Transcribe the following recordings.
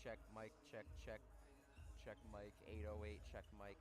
check, mic, check, mic, check, mic, 808, check, mic.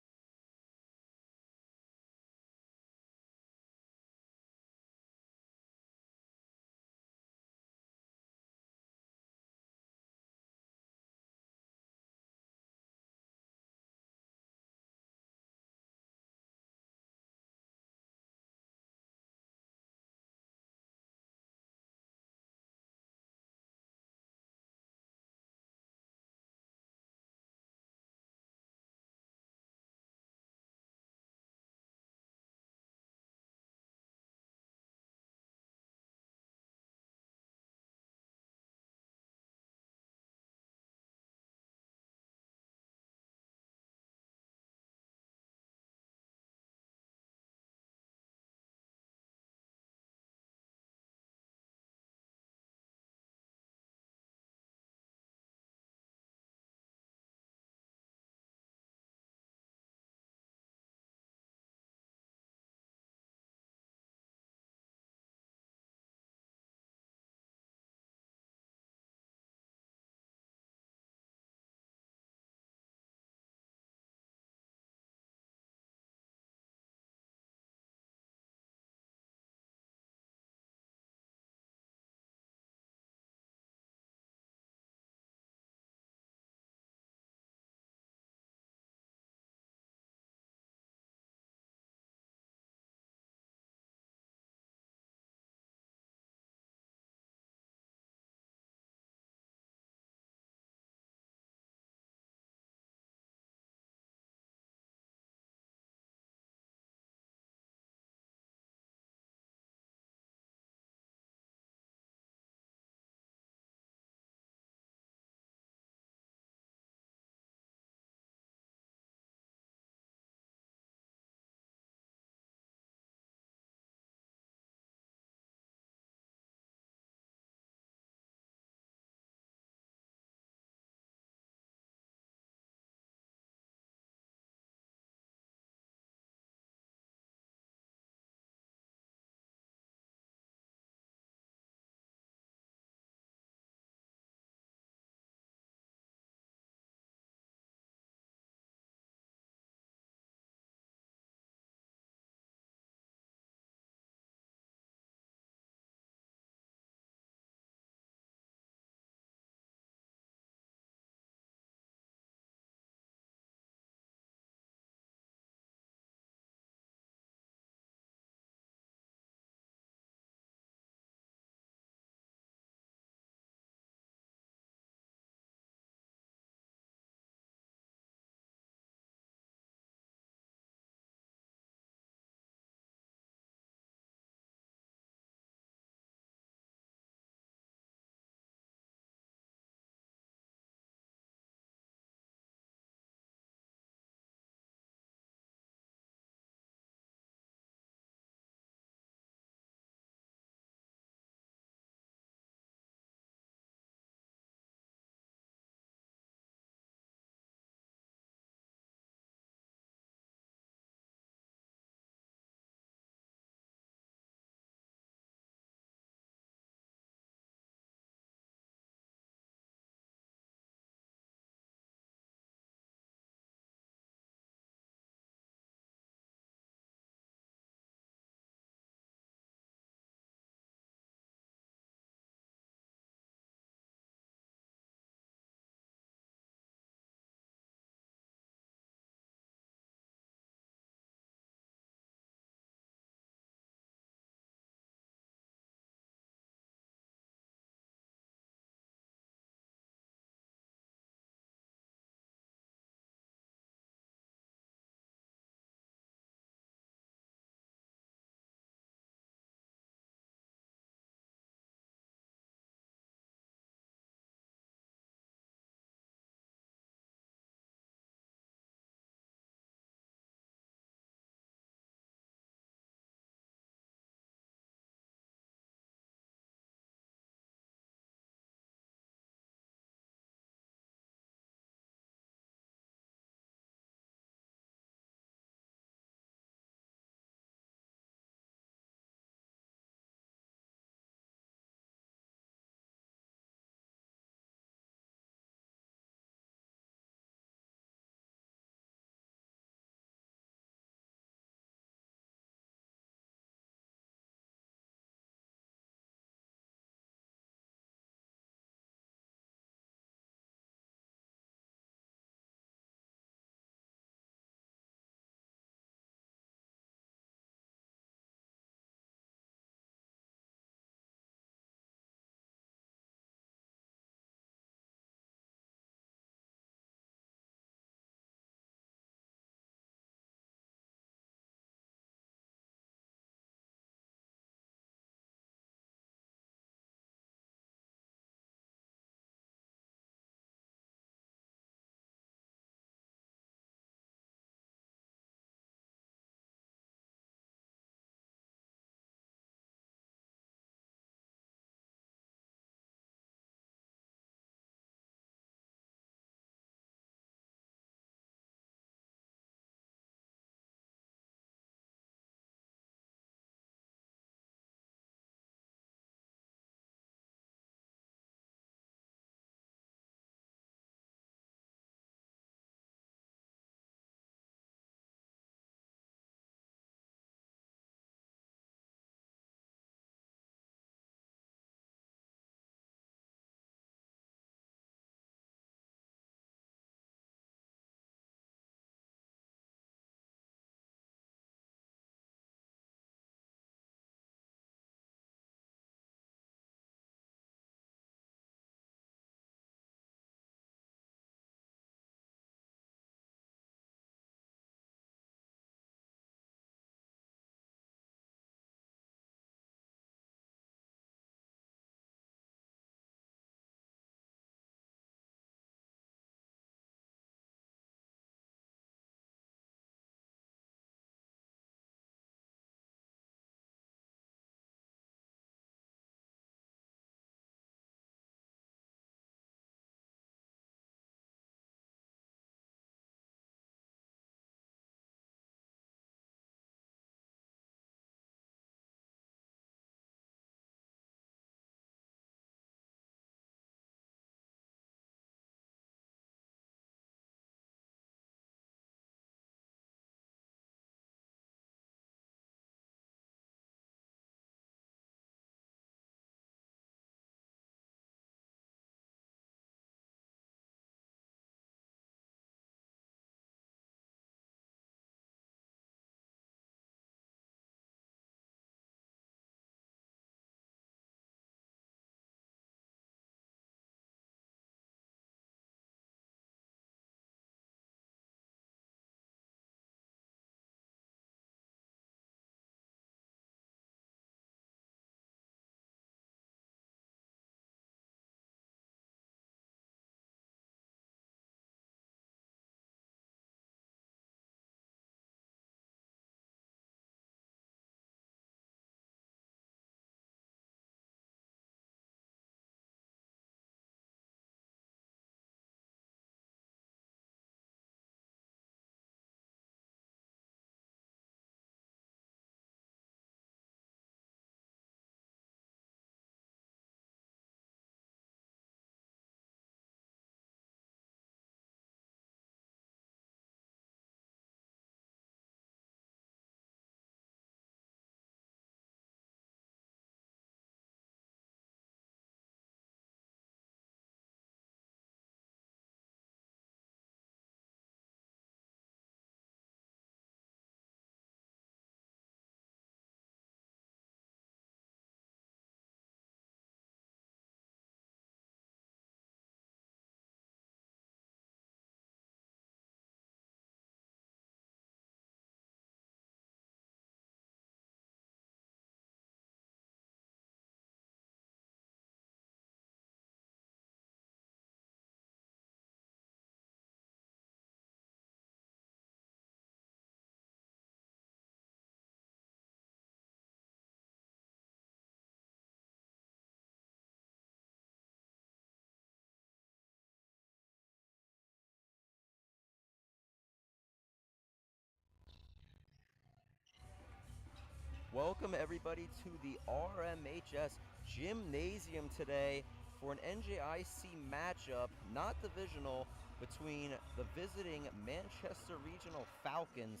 Welcome everybody to the RMHS Gymnasium today for an NJIC matchup, not divisional, between the visiting Manchester Regional Falcons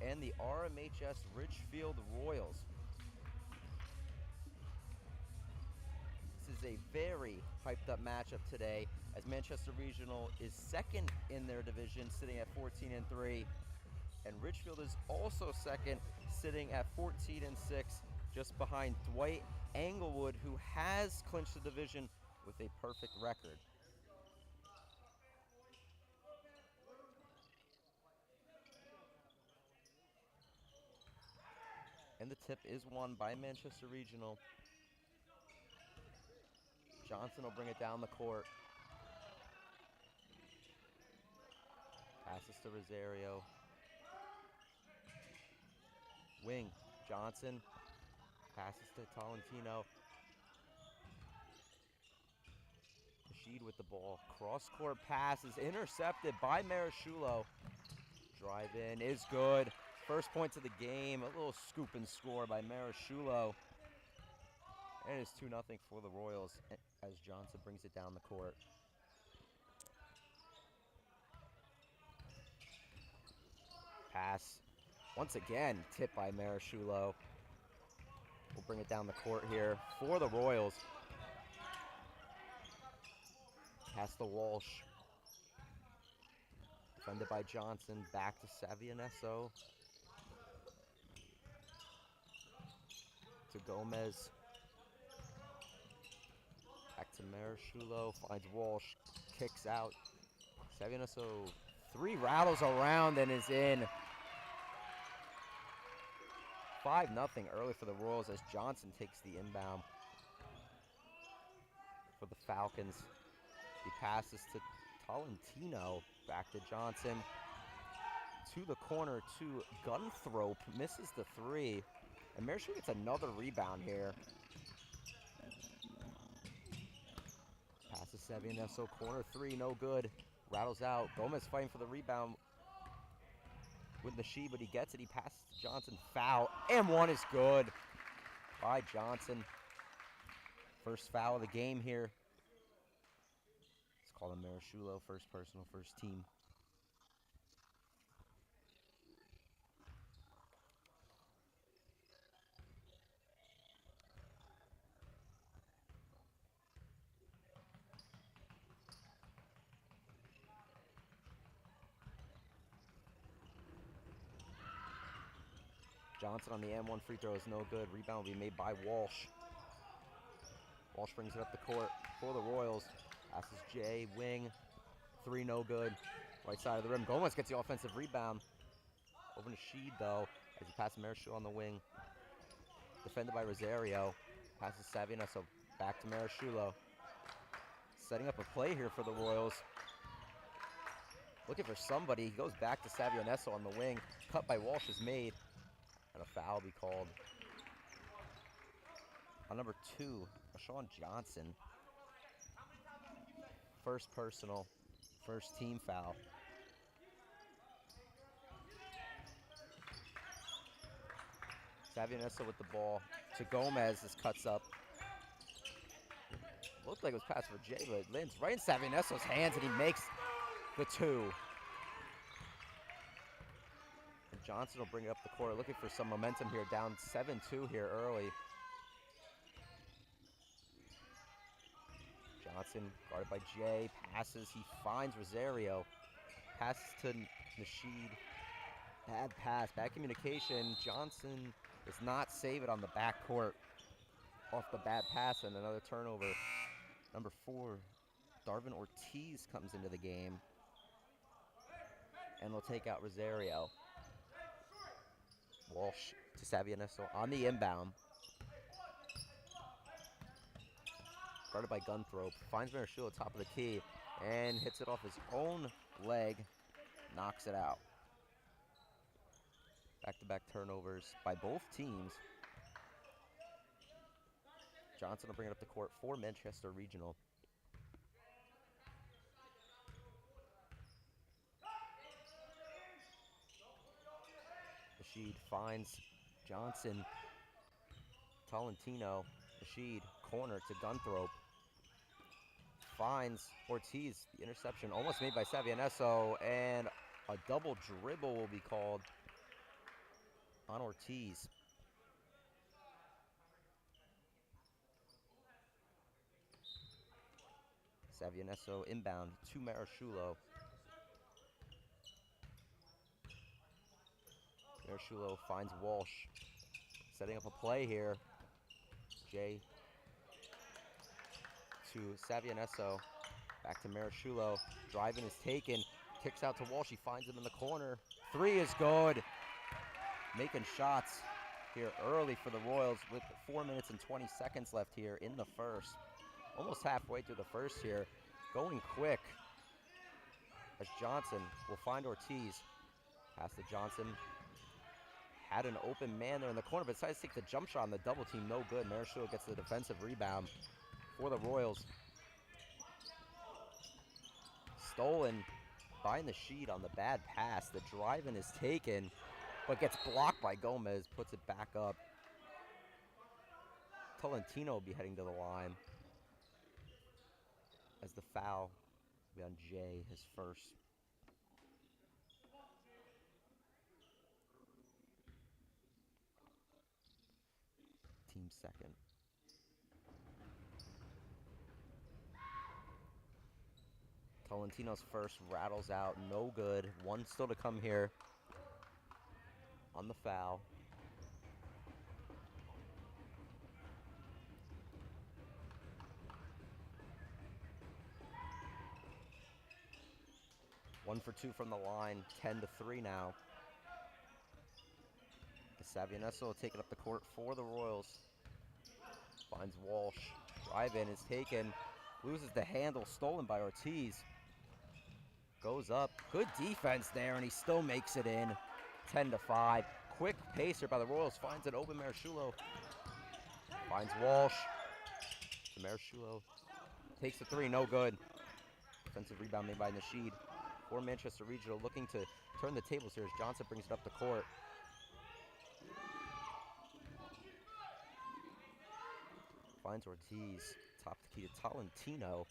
and the RMHS Ridgefield Royals. This is a very hyped up matchup today as Manchester Regional is second in their division, sitting at 14-3. And Ridgefield is also second, sitting at 14-6, just behind Dwight Englewood, who has clinched the division with a perfect record. And the tip is won by Manchester Regional. Johnson will bring it down the court. Passes to Rosario. Wing, Johnson. Passes to Tolentino. Rashid with the ball. Cross-court pass is intercepted by Marashulo. Drive in is good. First points of the game. A little scoop and score by Marashulo. And it's 2-0 for the Royals as Johnson brings it down the court. Pass. Once again, tipped by Marashulo. We'll bring it down the court here for the Royals. Pass to Walsh. Defended by Johnson. Back to Savianesso. To Gomez. Back to Marashulo. Finds Walsh. Kicks out. Savianesso 3 rattles around and is in. 5-0 early for the Royals as Johnson takes the inbound for the Falcons. He passes to Tolentino. Back to Johnson. To the corner to Gunthrope. Misses the 3. And Marashulo gets another rebound here. Passes Savianesso. Corner 3. No good. Rattles out. Gomez fighting for the rebound with Nasheed, but he gets it. He passes to Johnson. Foul. And 1 is good by Johnson. First foul of the game here. Let's call him Marashulo. First personal, first team. Johnson on the M1 free throw is no good. Rebound will be made by Walsh. Walsh brings it up the court for the Royals. Passes Jay, wing. 3 no good. Right side of the rim. Gomez gets the offensive rebound. Over to Sheed though, as he passes Marashulo on the wing. Defended by Rosario. Passes Savianesso back to Marashulo. Setting up a play here for the Royals. Looking for somebody. He goes back to Savianesso on the wing. Cut by Walsh is made. And a foul be called on number 2, Sean Johnson. First personal, first team foul. Savianesso with the ball to Gomez. This cuts up. Looked like it was passed for Jay, but it lands right in Savianesso's hands, and he makes the 2. Johnson will bring it up the court, looking for some momentum here, down 7-2 here early. Johnson, guarded by Jay, passes, he finds Rosario. Passes to Nasheed. Bad pass, bad communication. Johnson does not save it on the backcourt. Off the bad pass and another turnover. Number 4, Darvin Ortiz comes into the game. And will take out Rosario. Walsh to Savianesso on the inbound. Guarded by Gunthrope. Finds Marashulo at top of the key and hits it off his own leg. Knocks it out. Back-to-back turnovers by both teams. Johnson will bring it up the court for Manchester Regional. Rashid finds Johnson. Tolentino, Rashid, corner to Gunthrope. Finds Ortiz, the interception almost made by Savianesso, and a double dribble will be called on Ortiz. Savianesso inbound to Marashulo. Marashulo finds Walsh, setting up a play here. Jay to Savianesso, back to Marashulo. Driving is taken, kicks out to Walsh. He finds him in the corner. Three is good. Making shots here early for the Royals with 4 minutes and 20 seconds left here in the first. Almost halfway through the first here. Going quick as Johnson will find Ortiz. Pass to Johnson. Had an open man there in the corner, but decides to take the jump shot on the double team. No good. Marashulo gets the defensive rebound for the Royals. Stolen by Nasheed on the bad pass. The drive-in is taken, but gets blocked by Gomez. Puts it back up. Tolentino will be heading to the line as the foul will be on Jay, his first. Team second. Tolentino's first rattles out, no good. One still to come here on the foul. One for two from the line, 10-3 now. Savianesso taking up the court for the Royals. Finds Walsh. Drive-in is taken. Loses the handle, stolen by Ortiz. Goes up. Good defense there, and he still makes it in. 10-5. Quick pacer by the Royals. Finds an open Marashulo. Finds Walsh. Marashulo takes the three, no good. Defensive rebound made by Nasheed. For Manchester Regional, looking to turn the tables here as Johnson brings it up the court. Finds Ortiz. Top the key to Tolentino.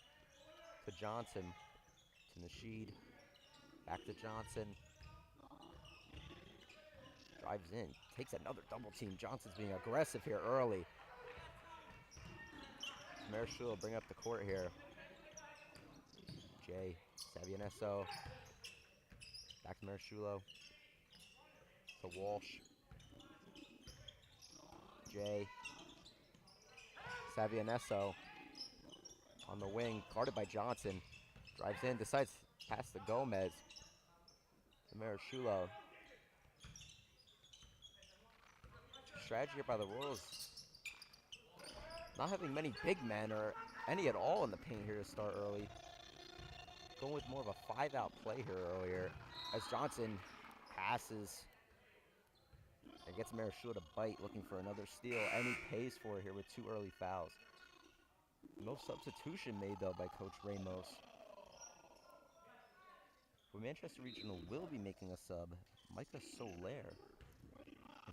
To Johnson. To Nasheed. Back to Johnson. Drives in. Takes another double team. Johnson's being aggressive here early. Marashulo bring up the court here. Jay. Savianesso. Back to Marashulo. To Walsh. Jay. Savianesso on the wing, guarded by Johnson. Drives in, decides to pass to Gomez. To Marashulo. Strategy here by the Royals. Not having many big men or any at all in the paint here to start early. Going with more of a 5-out play here earlier as Johnson passes and gets Marashulo to bite, looking for another steal, and he pays for it here with 2 early fouls. No substitution made, though, by Coach Ramos. But Manchester Regional will be making a sub. Micah Soler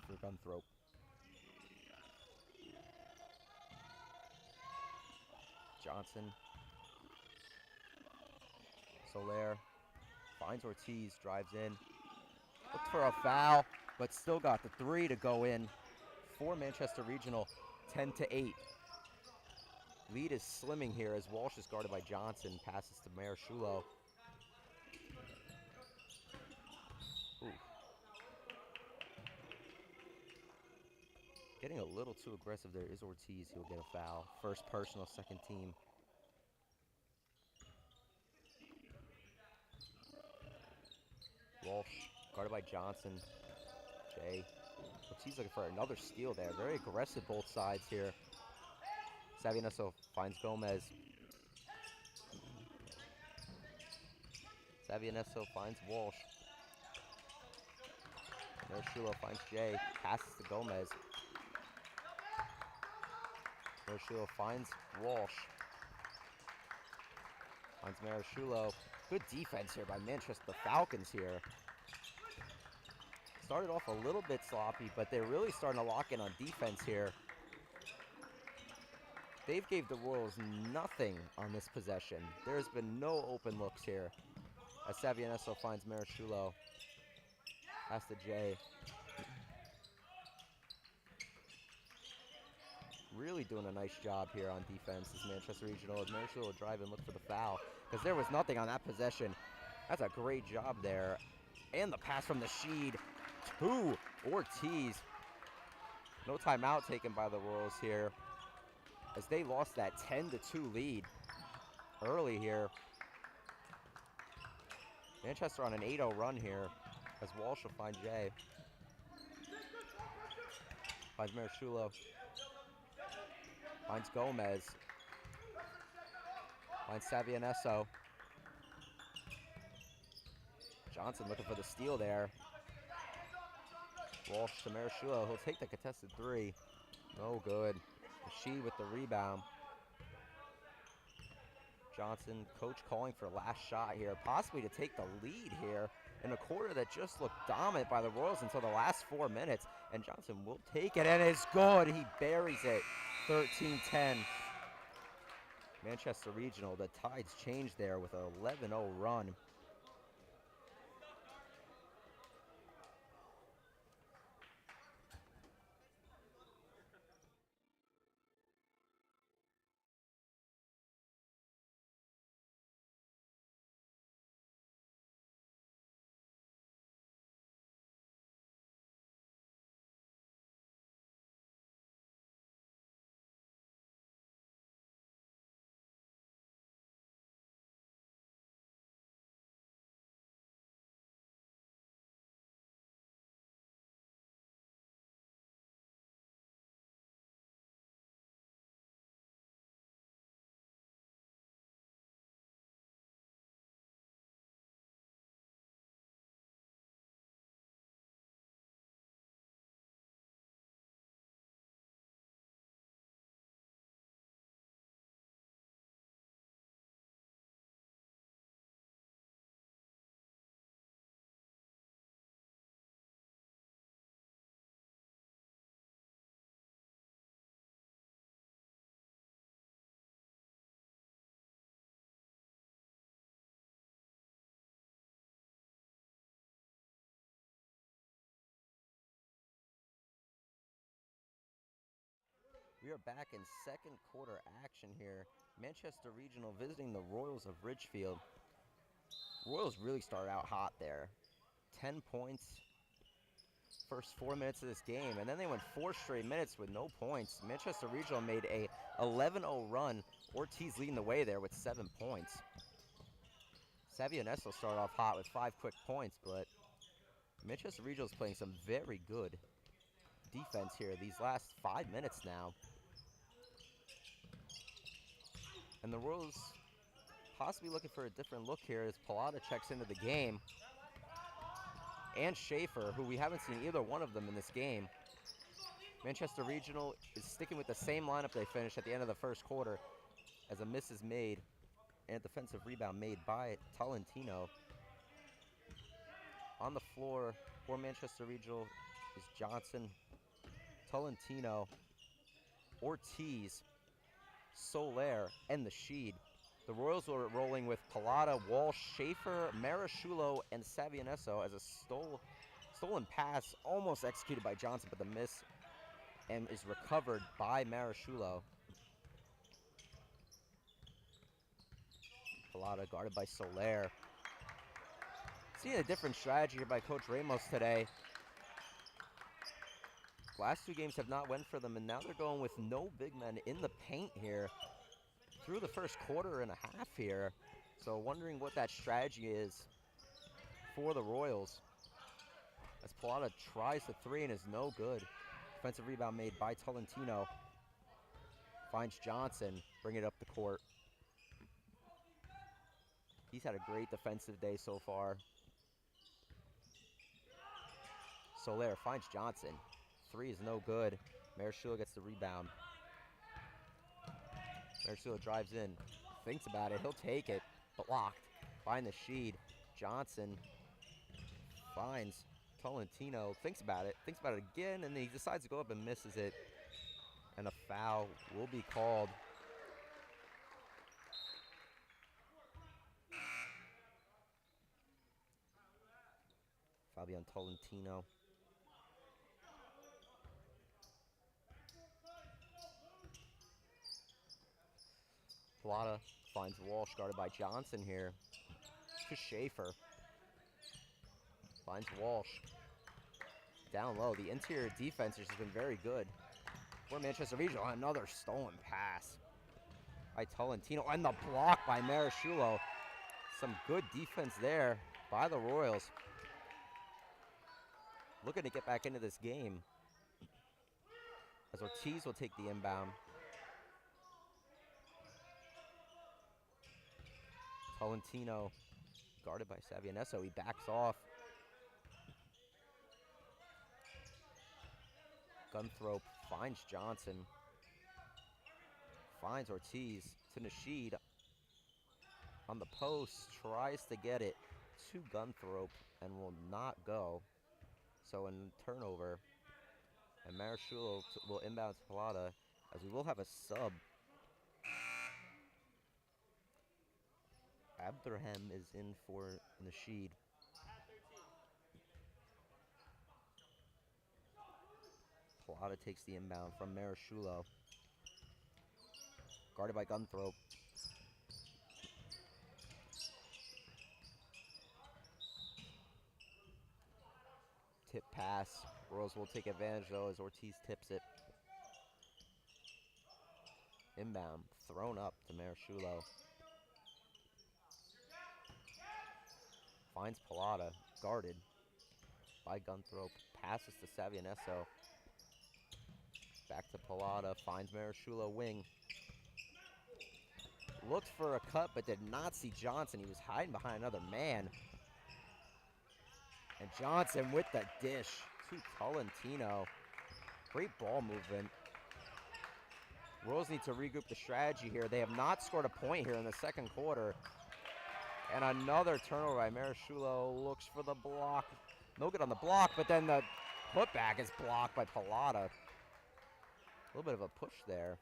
for Gunthrope. Johnson. Soler finds Ortiz, drives in. Looked for a foul, but still got the three to go in for Manchester Regional, 10-8. Lead is slimming here as Walsh is guarded by Johnson. Passes to Marashulo. Getting a little too aggressive there is Ortiz. He'll get a foul. First personal, second team. Walsh, guarded by Johnson. Jay. Ortiz looking for another steal there. Very aggressive both sides here. Savianesso finds Gomez. Savianesso finds Walsh. Marashulo finds Jay. Passes to Gomez. Marashulo finds Walsh. Finds Marashulo. Good defense here by Manchester Falcons here. Started off a little bit sloppy, but they're really starting to lock in on defense here. They've gave the Royals nothing on this possession. There's been no open looks here. As Savianesso finds Marashulo. Pass to Jay. Really doing a nice job here on defense as Manchester Regional. As Marashulo will drive and look for the foul, because there was nothing on that possession. That's a great job there. And the pass from the Sheed to Ortiz. No timeout taken by the Royals here, as they lost that 10-2 lead early here. Manchester on an 8-0 run here, as Walsh will find Jay. Finds Marashulo. Finds Gomez. Finds Savianesso. Johnson looking for the steal there. Walsh to Marashulo. He'll take the contested three. No good. She with the rebound. Johnson, coach calling for last shot here, possibly to take the lead here in a quarter that just looked dominant by the Royals until the last 4 minutes. And Johnson will take it, and it's good. He buries it. 13-10. Manchester Regional, the tides changed there with an 11-0 run. We are back in second quarter action here. Manchester Regional visiting the Royals of Ridgefield. Royals really started out hot there. 10 points first 4 minutes of this game, and then they went 4 straight minutes with no points. Manchester Regional made a 11-0 run. Ortiz leading the way there with 7 points. Savianesso started off hot with 5 quick points, but Manchester Regional is playing some very good defense here these last 5 minutes now. And the Royals possibly looking for a different look here as Pallotta checks into the game. And Schaefer, who we haven't seen either one of them in this game. Manchester Regional is sticking with the same lineup they finished at the end of the first quarter, as a miss is made and a defensive rebound made by Tolentino. On the floor for Manchester Regional is Johnson, Tolentino, Ortiz, Soler, and the Sheed. The Royals were rolling with Pallotta, Walsh, Schaefer, Marashulo, and Savianesso as a stolen pass almost executed by Johnson, but the miss and is recovered by Marashulo. Pallotta guarded by Soler. Seeing a different strategy here by Coach Ramos today. Last 2 games have not went for them, and now they're going with no big men in the paint here through the first quarter and a half here. So wondering what that strategy is for the Royals. As Pallotta tries the 3 and is no good. Defensive rebound made by Tolentino. Finds Johnson, bring it up the court. He's had a great defensive day so far. Soler finds Johnson. 3 is no good. Marashulo gets the rebound. Marashulo drives in, thinks about it, he'll take it. Blocked. Find the Sheed. Johnson finds Tolentino, thinks about it again, and then he decides to go up and misses it. And a foul will be called That'll be on Tolentino. Plata finds Walsh, guarded by Johnson here. To Schaefer. Finds Walsh. Down low. The interior defense has been very good for Manchester Regional. Another stolen pass by Tolentino. And the block by Marichulo. Some good defense there by the Royals. Looking to get back into this game, as Ortiz will take the inbound. Tolentino, guarded by Savianesso. He backs off. Gunthrope finds Johnson. Finds Ortiz to Nasheed. On the post, tries to get it to Gunthrope and will not go. So in turnover, and Marichulo will inbound to Plata, as we will have a sub. Abderhem is in for Nasheed. Plata takes the inbound from Marichulo. Guarded by Gunthrope. Tip pass. Royals will take advantage though as Ortiz tips it. Inbound. Thrown up to Marichulo. Finds Plata. Guarded by Gunthrope. Passes to Savianesso. Back to Plata. Finds Marichulo wing. Looked for a cut but did not see Johnson. He was hiding behind another man. And Johnson with the dish to Tolentino. Great ball movement. Royals need to regroup the strategy here. They have not scored a point here in the second quarter. And another turnover by Marichulo. Looks for the block. No good on the block, but then the putback is blocked by Plata. A little bit of a push there.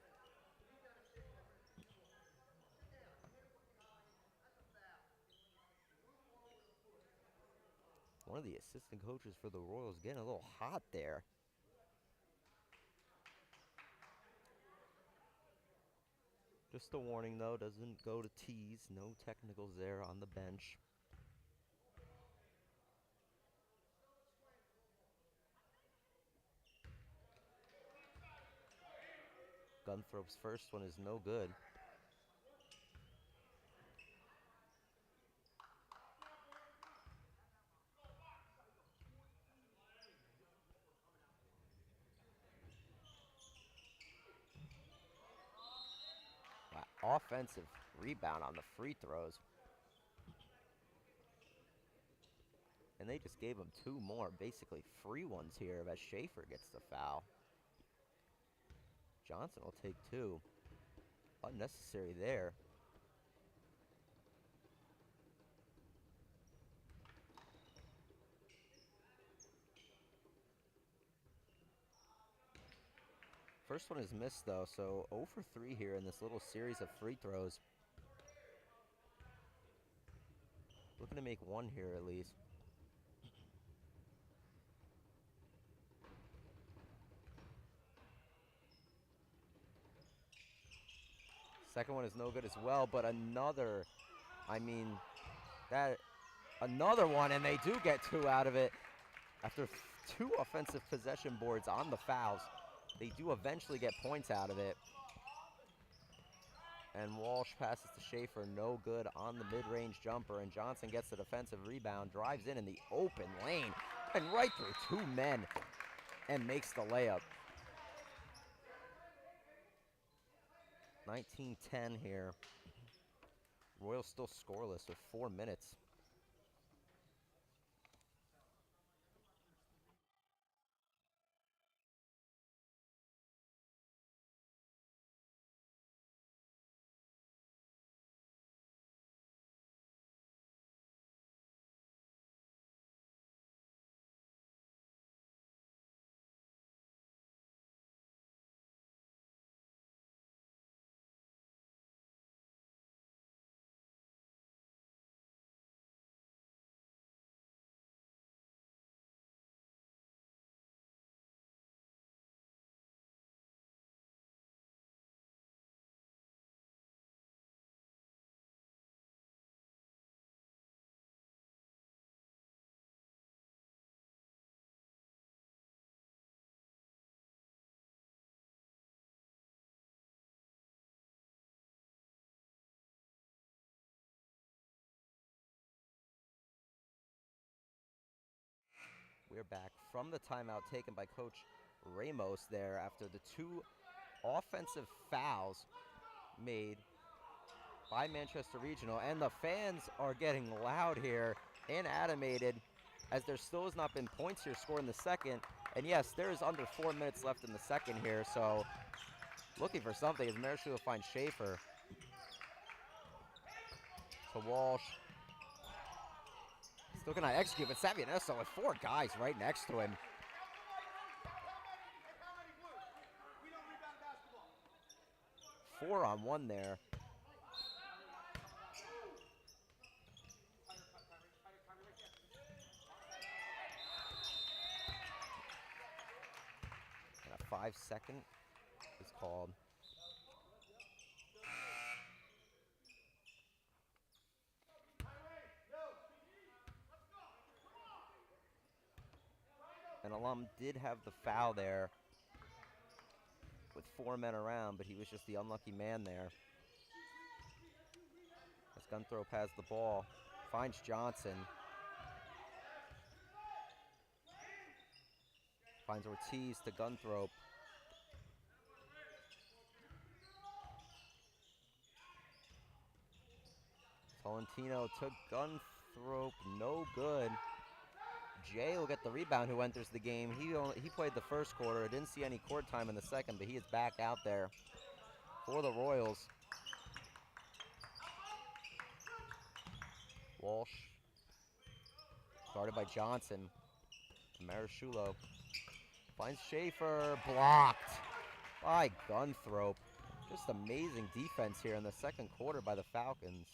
One of the assistant coaches for the Royals getting a little hot there. Just a warning though, doesn't go to tees. No technicals there on the bench. Gunthrope's first one is no good. Offensive rebound on the free throws. And they just gave him two more, basically free ones here as Schaefer gets the foul. Johnson will take two. Unnecessary there. First one is missed though, so 0 for 3 here in this little series of free throws. Looking to make one here at least. Second one is no good as well, but another one, and they do get two out of it. After two offensive possession boards on the fouls, they do eventually get points out of it. And Walsh passes to Schaefer, no good on the mid-range jumper, and Johnson gets the defensive rebound, drives in the open lane, and right through two men, and makes the layup. 19-10 here. Royals still scoreless with 4 minutes. We're back from the timeout taken by Coach Ramos there after the 2 offensive fouls made by Manchester Regional. And the fans are getting loud here and animated as there still has not been points here scored in the second. And yes, there's under 4 minutes left in the second here, so looking for something as Marischula finds Schaefer. To Walsh. Still cannot execute, but Savianesso with 4 guys right next to him. Four on one there. And a 5-second is called. And Alum did have the foul there with 4 men around, but he was just the unlucky man there. As Gunthrop has the ball, finds Johnson. Finds Ortiz to Gunthrop. Tolentino to Gunthrop, no good. Jay will get the rebound, who enters the game. He played the first quarter. Didn't see any court time in the second, but he is back out there for the Royals. Walsh, guarded by Johnson. To Marischula. Finds Schaefer, blocked by Gunthrop. Just amazing defense here in the second quarter by the Falcons.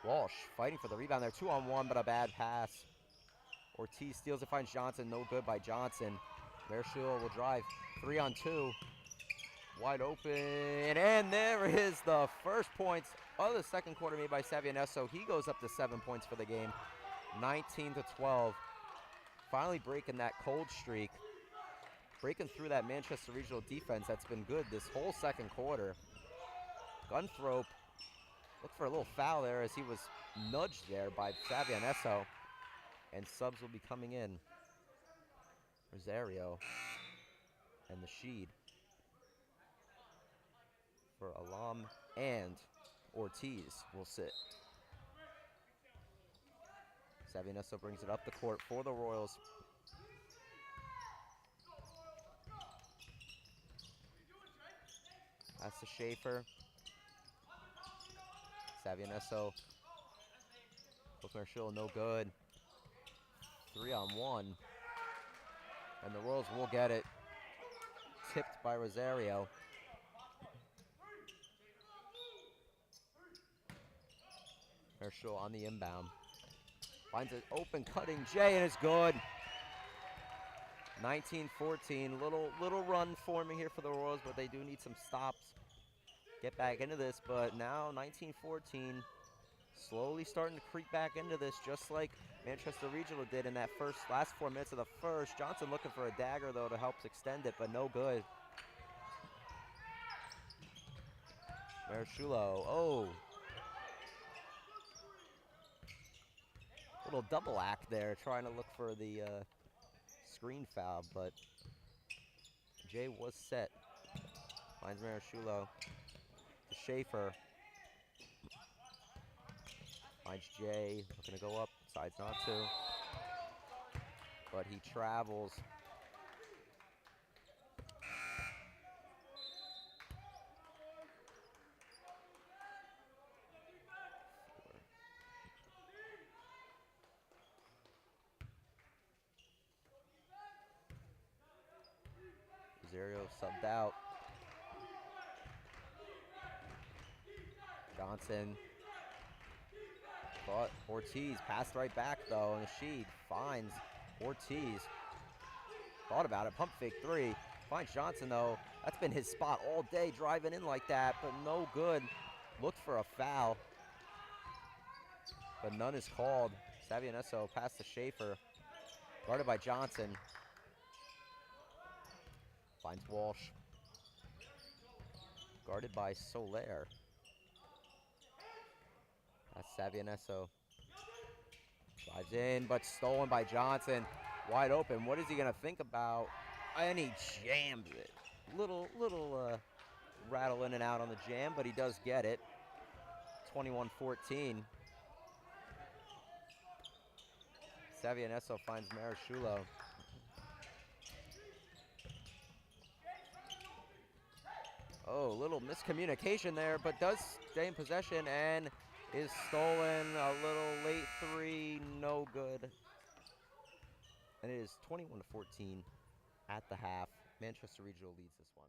Walsh fighting for the rebound there, 2-on-1, but a bad pass. Ortiz steals it, finds Johnson, no good by Johnson. Marischula will drive, 3-on-2. Wide open, and there is the first points of the second quarter made by Savianesso. He goes up to 7 points for the game, 19-12. Finally breaking that cold streak, breaking through that Manchester Regional defense that's been good this whole second quarter. Gunthrop looked for a little foul there as he was nudged there by Savianesso, and subs will be coming in. Rosario and the Sheed for Alum, and Ortiz will sit. Savianesso brings it up the court for the Royals. That's to Schaefer. Savianesso with Marischula, no good. 3-on-1. And the Royals will get it. Tipped by Rosario. Marischula on the inbound. Finds an open cutting Jay, and it's good. 19-14. Little run forming here for the Royals, but they do need some stops. Get back into this, but now 19-14. Slowly starting to creep back into this, just like Manchester Regional did in that last 4 minutes of the first. Johnson looking for a dagger, though, to help extend it, but no good. Marischula, oh. Little double act there, trying to look for the screen foul, but Jay was set. Finds Marischula to Schaefer. Finds Jay, looking to go up, decides not to. But he travels. Rosario subbed out. Johnson. But Ortiz passed right back, though, and Sheed finds Ortiz. Thought about it, pump fake 3. Finds Johnson, though. That's been his spot all day, driving in like that, but no good. Looked for a foul, but none is called. Savianesso passed to Schaefer, guarded by Johnson. Finds Walsh, guarded by Soler. That's Savianesso. Drives in, but stolen by Johnson. Wide open. What is he going to think about? And he jams it. Little rattle in and out on the jam, but he does get it. 21-14. Savianesso finds Marashulo. Oh, little miscommunication there, but does stay in possession and is stolen. A little late three, no good. And it is 21-14 at the half. Manchester Regional leads this one.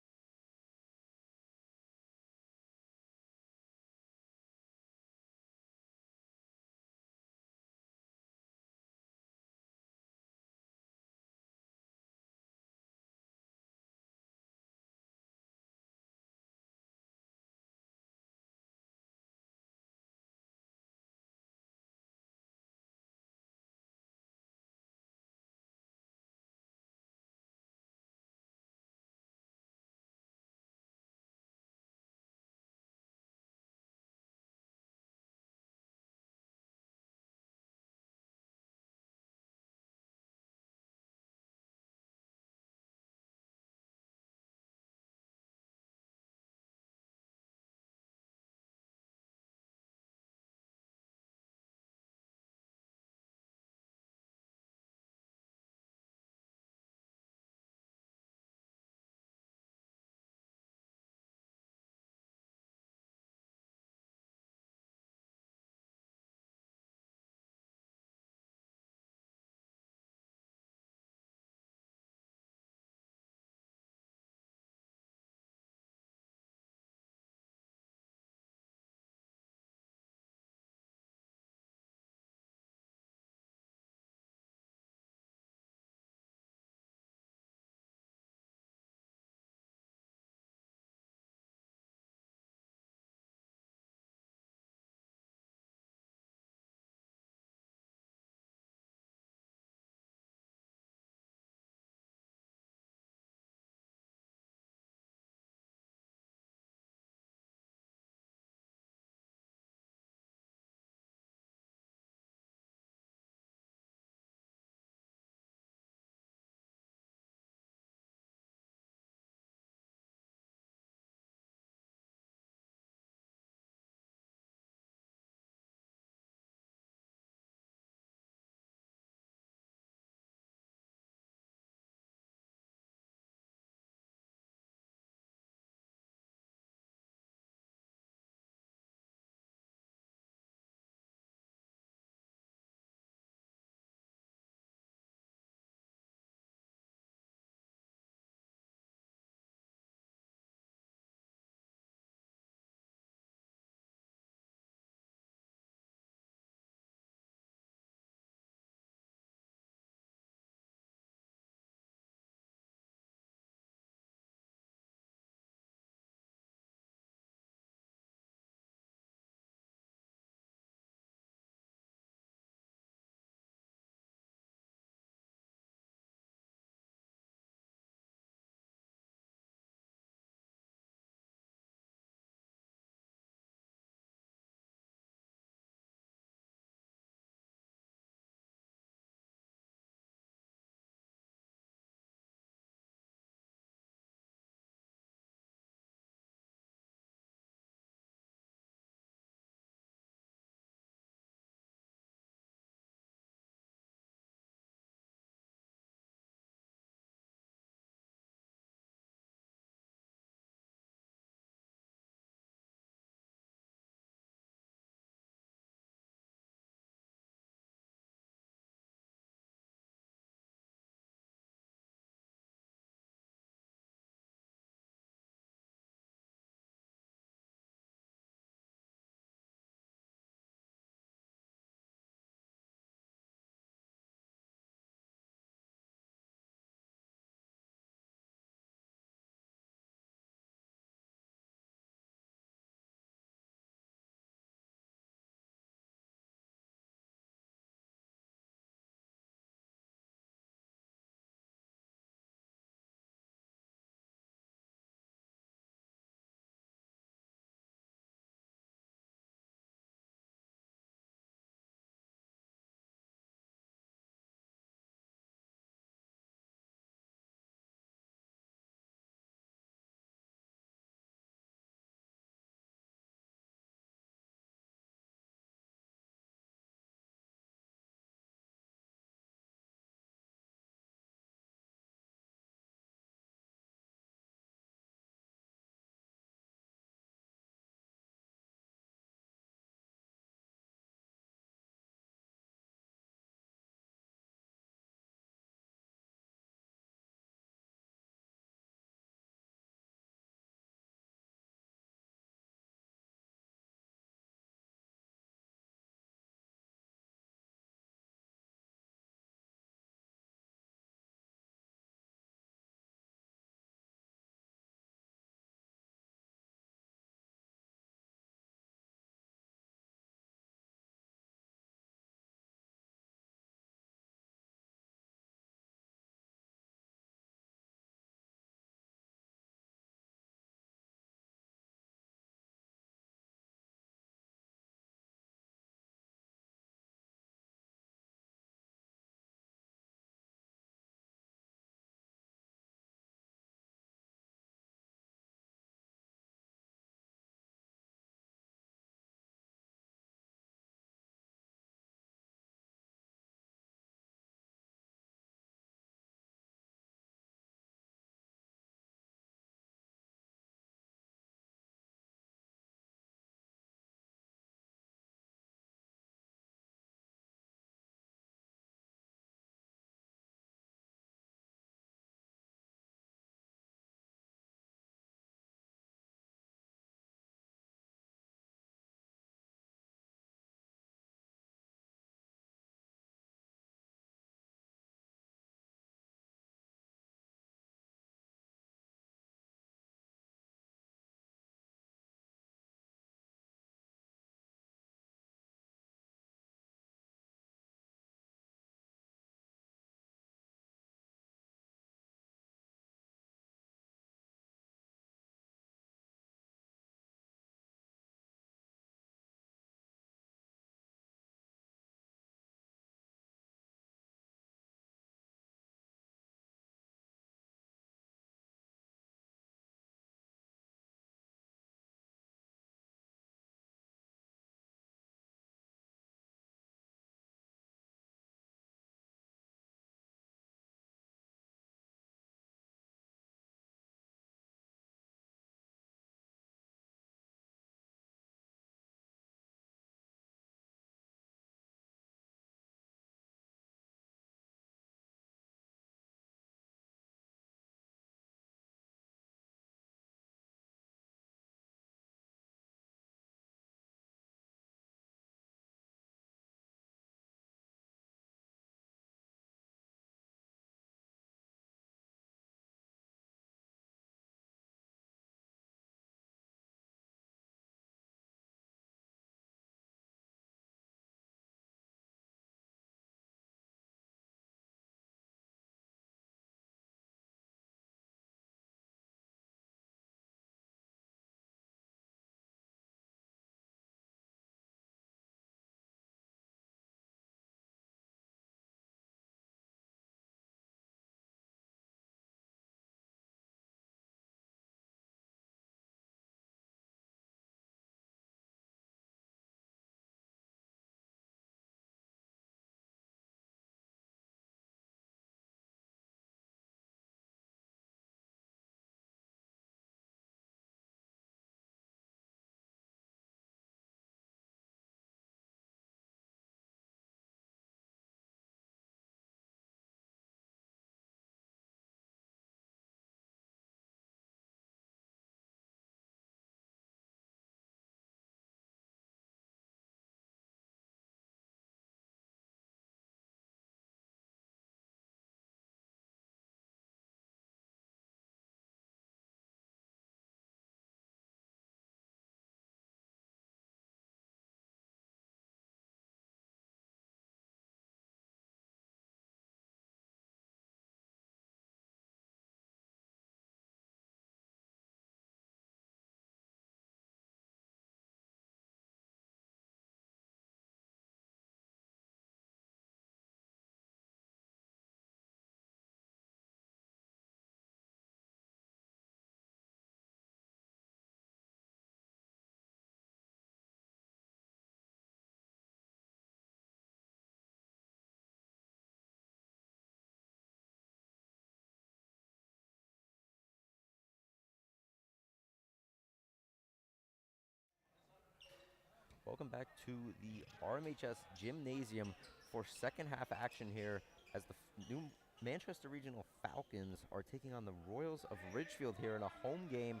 Welcome back to the RMHS Gymnasium for second half action here as the new Manchester Regional Falcons are taking on the Royals of Ridgefield here in a home game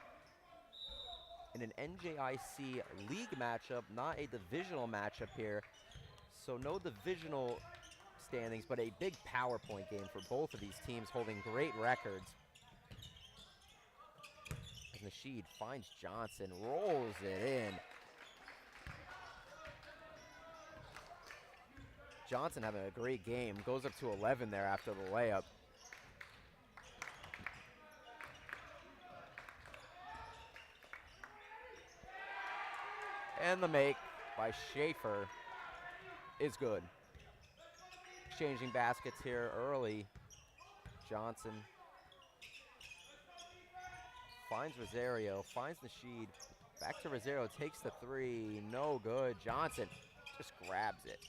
in an NJIC league matchup, not a divisional matchup here. So no divisional standings, but a big PowerPoint game for both of these teams holding great records. As Nasheed finds Johnson, rolls it in. Johnson having a great game, goes up to 11 there after the layup. And the make by Schaefer is good. Exchanging baskets here early. Johnson finds Rosario, finds Nasheed. Back to Rosario, takes the three, no good. Johnson just grabs it.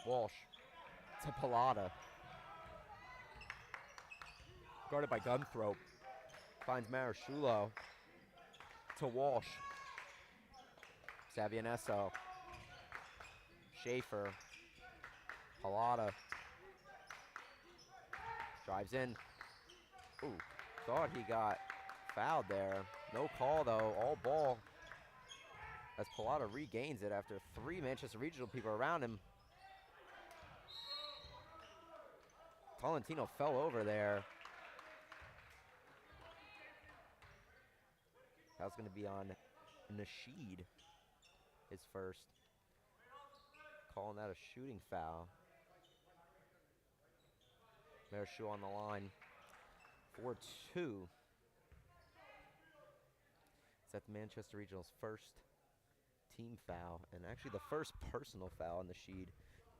Walsh to Pilata. Guarded by Gunthrope. Finds Marashulo to Walsh. Savianesso. Schaefer. Pilata. Drives in. Ooh, thought he got fouled there. No call though, all ball. As Pilata regains it after three Manchester Regional people around him. Tolentino fell over there. That was going to be on Nasheed, his first. Calling that a shooting foul. Marishu on the line for 2. It's at the Manchester Regional's first team foul, and actually the first personal foul on Nasheed.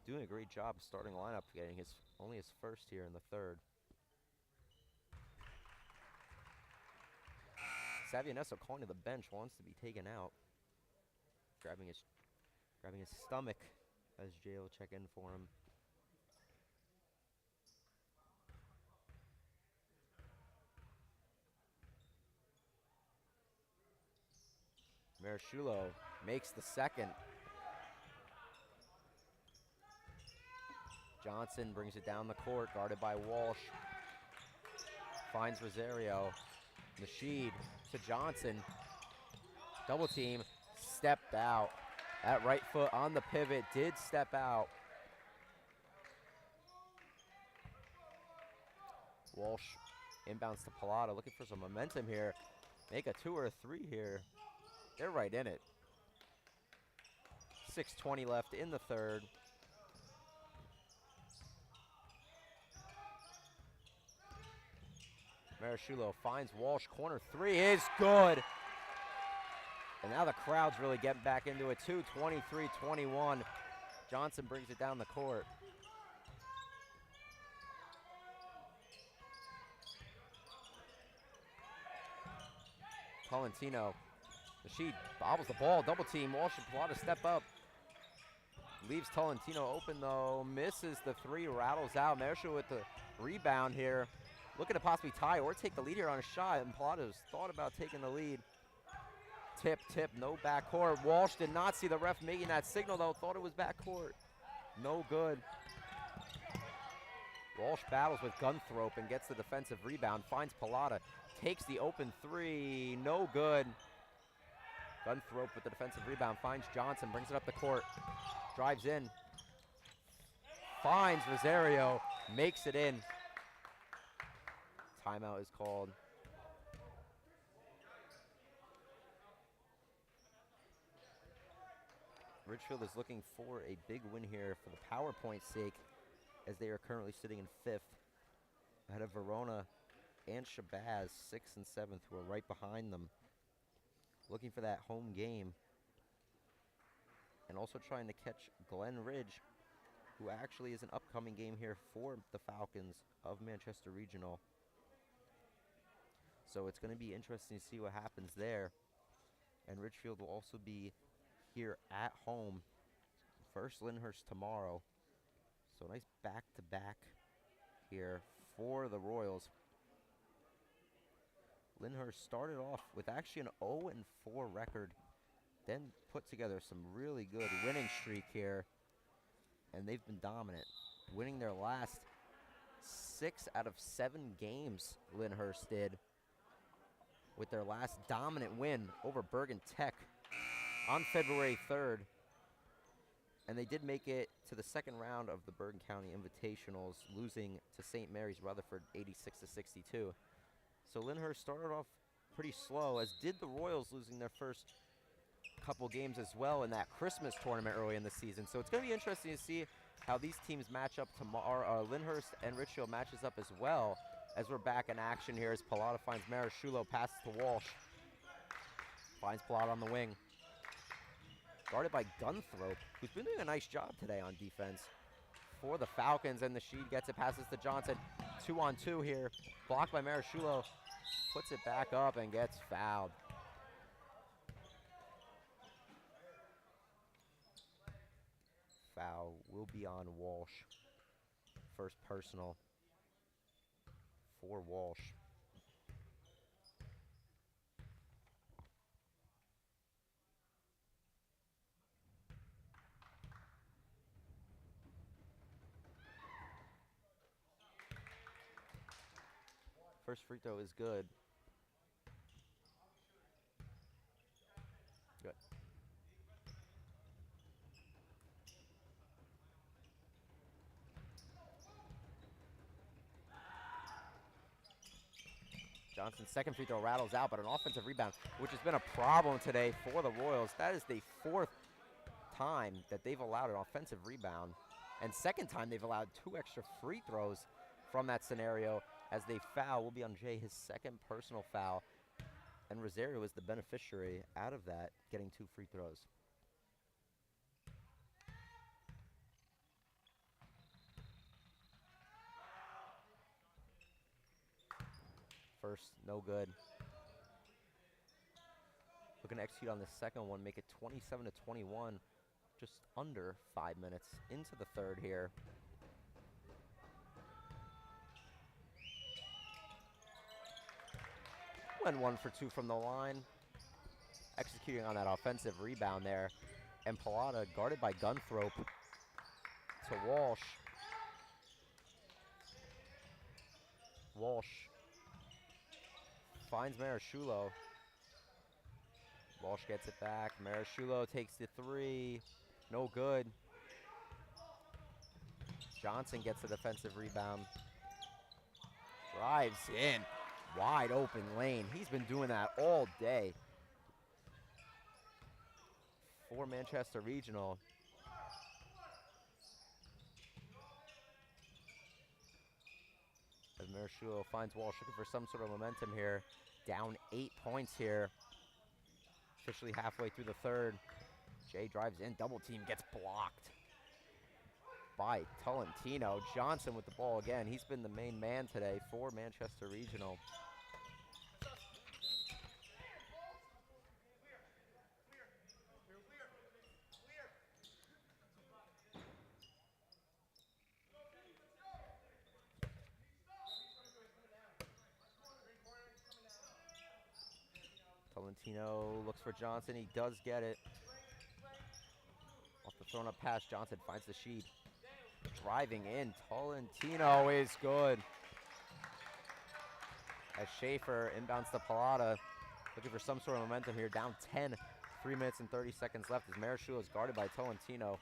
Doing a great job starting lineup, getting only his first here in the third. Savianesso calling to the bench, wants to be taken out. Grabbing his stomach as Jay will check in for him. Marashulo makes the second. Johnson brings it down the court, guarded by Walsh. Finds Rosario. Nasheed to Johnson. Double team, stepped out. That right foot on the pivot did step out. Walsh inbounds to Pilata, looking for some momentum here. Make a 2 or a 3 here. They're right in it. 6:20 left in the third. Marashulo finds Walsh, corner 3 is good. And now the crowd's really getting back into it too, 23-21. Johnson brings it down the court. Tolentino, Nasheed bobbles the ball, double team, Walsh and Pilata step up. Leaves Tolentino open though, misses the 3, rattles out. Marshall with the rebound here. Looking to possibly tie or take the lead here on a shot, and Pilata's thought about taking the lead. Tip, no backcourt. Walsh did not see the ref making that signal though, thought it was backcourt. No good. Walsh battles with Gunthrope and gets the defensive rebound, finds Pilata, takes the open 3, no good. Gunthrope with the defensive rebound, finds Johnson, brings it up the court, drives in, finds Rosario, makes it in. Timeout is called. Ridgefield is looking for a big win here for the PowerPoint's sake, as they are currently sitting in 5th, ahead of Verona and Shabazz, 6th and 7th, who are right behind them. Looking for that home game, and also trying to catch Glen Ridge, who actually is an upcoming game here for the Falcons of Manchester Regional. So it's going to be interesting to see what happens there. And Ridgefield will also be here at home. First Lyndhurst tomorrow. So nice back-to-back here for the Royals. Lyndhurst started off with actually an 0-4 record then put together some really good winning streak here, and they've been dominant, winning their last 6 out of 7 games. Lyndhurst did, with their last dominant win over Bergen Tech on February 3rd. And they did make it to the second round of the Bergen County Invitationals, losing to St. Mary's Rutherford 86-62. So Lyndhurst started off pretty slow, as did the Royals, losing their first couple games as well in that Christmas tournament early in the season. So it's going to be interesting to see how these teams match up tomorrow. Lyndhurst and Richfield matches up as well, as we're back in action here as Pallotta finds Marashulo, passes to Walsh. Finds Pallotta on the wing. Guarded by Gunthrope, who's been doing a nice job today on defense for the Falcons, and the Sheed gets it, passes to Johnson. 2-on-2 here, blocked by Marashulo, puts it back up and gets fouled. Foul will be on Walsh. First personal for Walsh. First free throw is good. Good. Johnson's second free throw rattles out, but an offensive rebound, which has been a problem today for the Royals. That is the 4th time that they've allowed an offensive rebound, and 2nd time they've allowed 2 extra free throws from that scenario, as they foul. Will be on Jay, his 2nd personal foul, and Rosario is the beneficiary out of that, getting 2 free throws. First, no good. Looking to execute on the second one, make it 27-21, just under 5 minutes into the third here. Went 1 for 2 from the line, executing on that offensive rebound there. And Pallotta, guarded by Gunthrope, to Walsh. Walsh finds Marashulo. Walsh gets it back. Marashulo takes the 3. No good. Johnson gets the defensive rebound. Drives in. Wide open lane. He's been doing that all day for Manchester Regional. As Marashulo finds Walsh, looking for some sort of momentum here. Down 8 points here. Officially halfway through the third. Jay drives in, double team, gets blocked by Tolentino. Johnson with the ball again. He's been the main man today for Manchester Regional. Tolentino looks for Johnson. He does get it. Off the thrown up pass, Johnson finds the Sheed. Driving in, Tolentino is good. As Schaefer inbounds to Pallotta, looking for some sort of momentum here. Down 10, 3 minutes and 30 seconds left as Marashulo is guarded by Tolentino.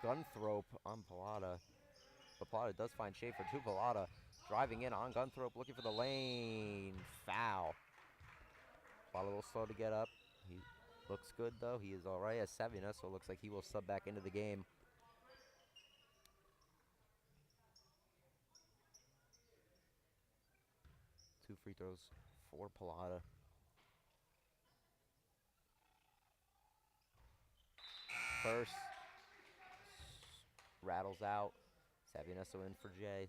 Gunthrope on Pallotta, but Pallotta does find Schaefer to Pallotta. Driving in on Gunthrope, looking for the lane. Foul. Pallotta a little slow to get up. He looks good though. He is all right as Savina, so it looks like he will sub back into the game. Two free throws for Pallotta. First rattles out. Savinesso in for Jay.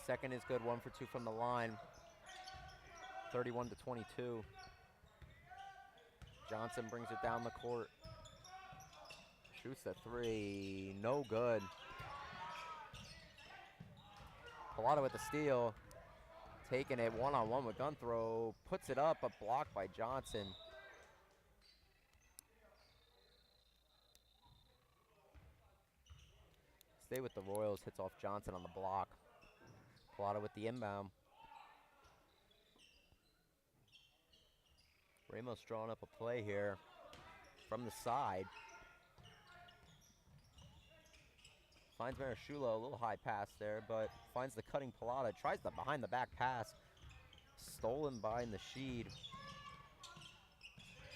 Second is good, 1 for 2 from the line. 31-22. Johnson brings it down the court. Shoots the three. No good. Pilata with the steal. Taking it one-on-one with Gunthrow. Puts it up, but blocked by Johnson. Stay with the Royals. Hits off Johnson on the block. Pilata with the inbound. Ramos drawing up a play here from the side. Finds Marashulo, a little high pass there, but finds the cutting Pilata. Tries the behind the back pass. Stolen by Nasheed.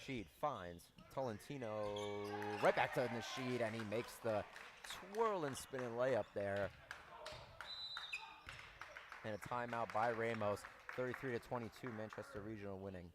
Nasheed finds Tolentino right back to Nasheed, and he makes the twirling spinning layup there. And a timeout by Ramos. 33-22, Manchester Regional winning.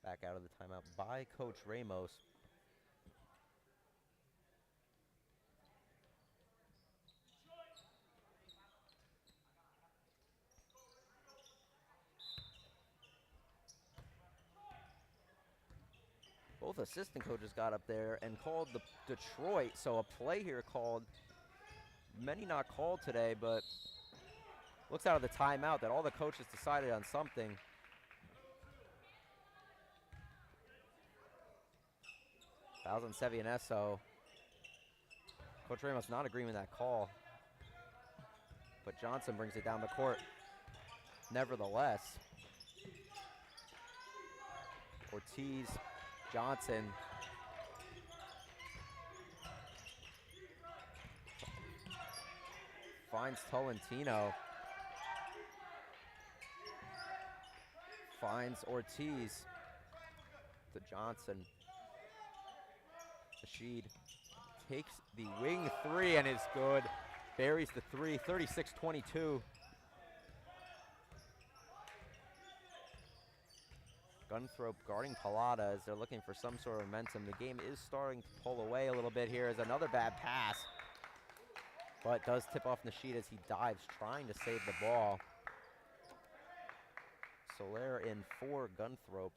Back out of the timeout by Coach Ramos. Both assistant coaches got up there and called the Detroit, so a play here called. Many not called today, but looks out of the timeout that all the coaches decided on something. Fouls on Sevienesso. Coach Ramos not agreeing with that call, but Johnson brings it down the court. Nevertheless, Ortiz, Johnson. Finds Tolentino. Finds Ortiz to Johnson. Nasheed takes the wing three and is good. Buries the three, 36-22. Gunthrope guarding Pilata as they're looking for some sort of momentum. The game is starting to pull away a little bit here as another bad pass. But does tip off Nasheed as he dives, trying to save the ball. Soler in for Gunthrope.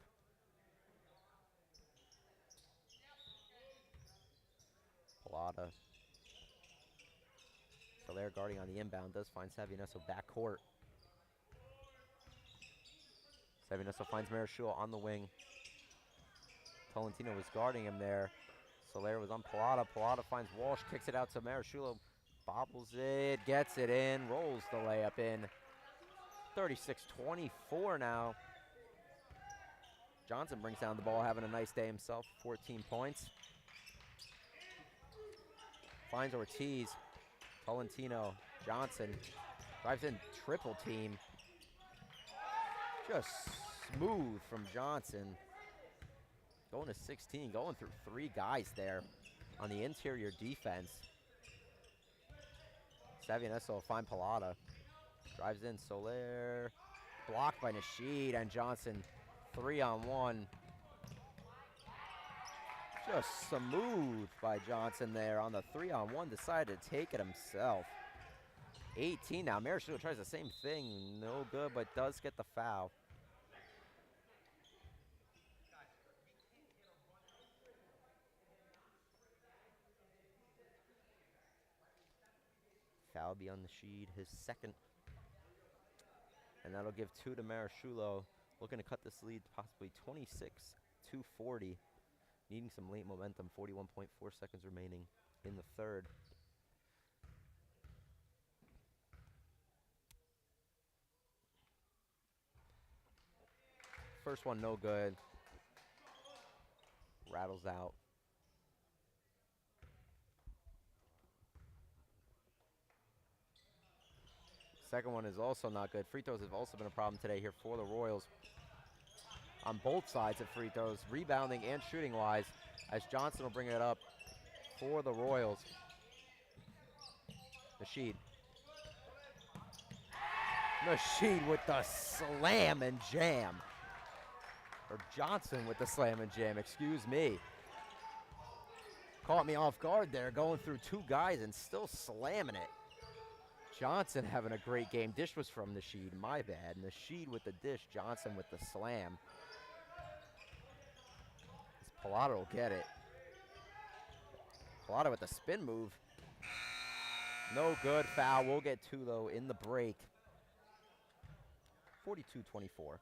Pilata. Soler guarding on the inbound, does find Savionesso backcourt. Savionesso finds Marashulo on the wing. Tolentino was guarding him there. Soler was on Pilata. Pilata finds Walsh, kicks it out to Marashulo. Bobbles it, gets it in, rolls the layup in. 36-24 now. Johnson brings down the ball, having a nice day himself, 14 points. Finds Ortiz, Tolentino, Johnson. Drives in, triple team. Just smooth from Johnson. Going to 16, going through three guys there on the interior defense. Savionesso will find Pilata. Drives in, Soler. Blocked by Nasheed, and Johnson 3-on-1. Just smooth by Johnson there on the 3-on-1. Decided to take it himself. 18 now. Marashulo tries the same thing. No good, but does get the foul. Foul be on Nasheed, his second. And that'll give 2 to Marashulo. Looking to cut this lead possibly 26-40. Needing some late momentum. 41.4 seconds remaining in the third. First one no good. Rattles out. Second one is also not good. Free throws have also been a problem today here for the Royals. On both sides of free throws, rebounding and shooting wise, as Johnson will bring it up for the Royals. Nasheed. Nasheed with the slam and jam. Or Johnson with the slam and jam, excuse me. Caught me off guard there, going through two guys and still slamming it. Johnson having a great game. Dish was from Nasheed, my bad. Nasheed with the dish, Johnson with the slam. Pilata will get it. Pilata with the spin move. No good, foul. We'll get two, though, in the break. 42-24.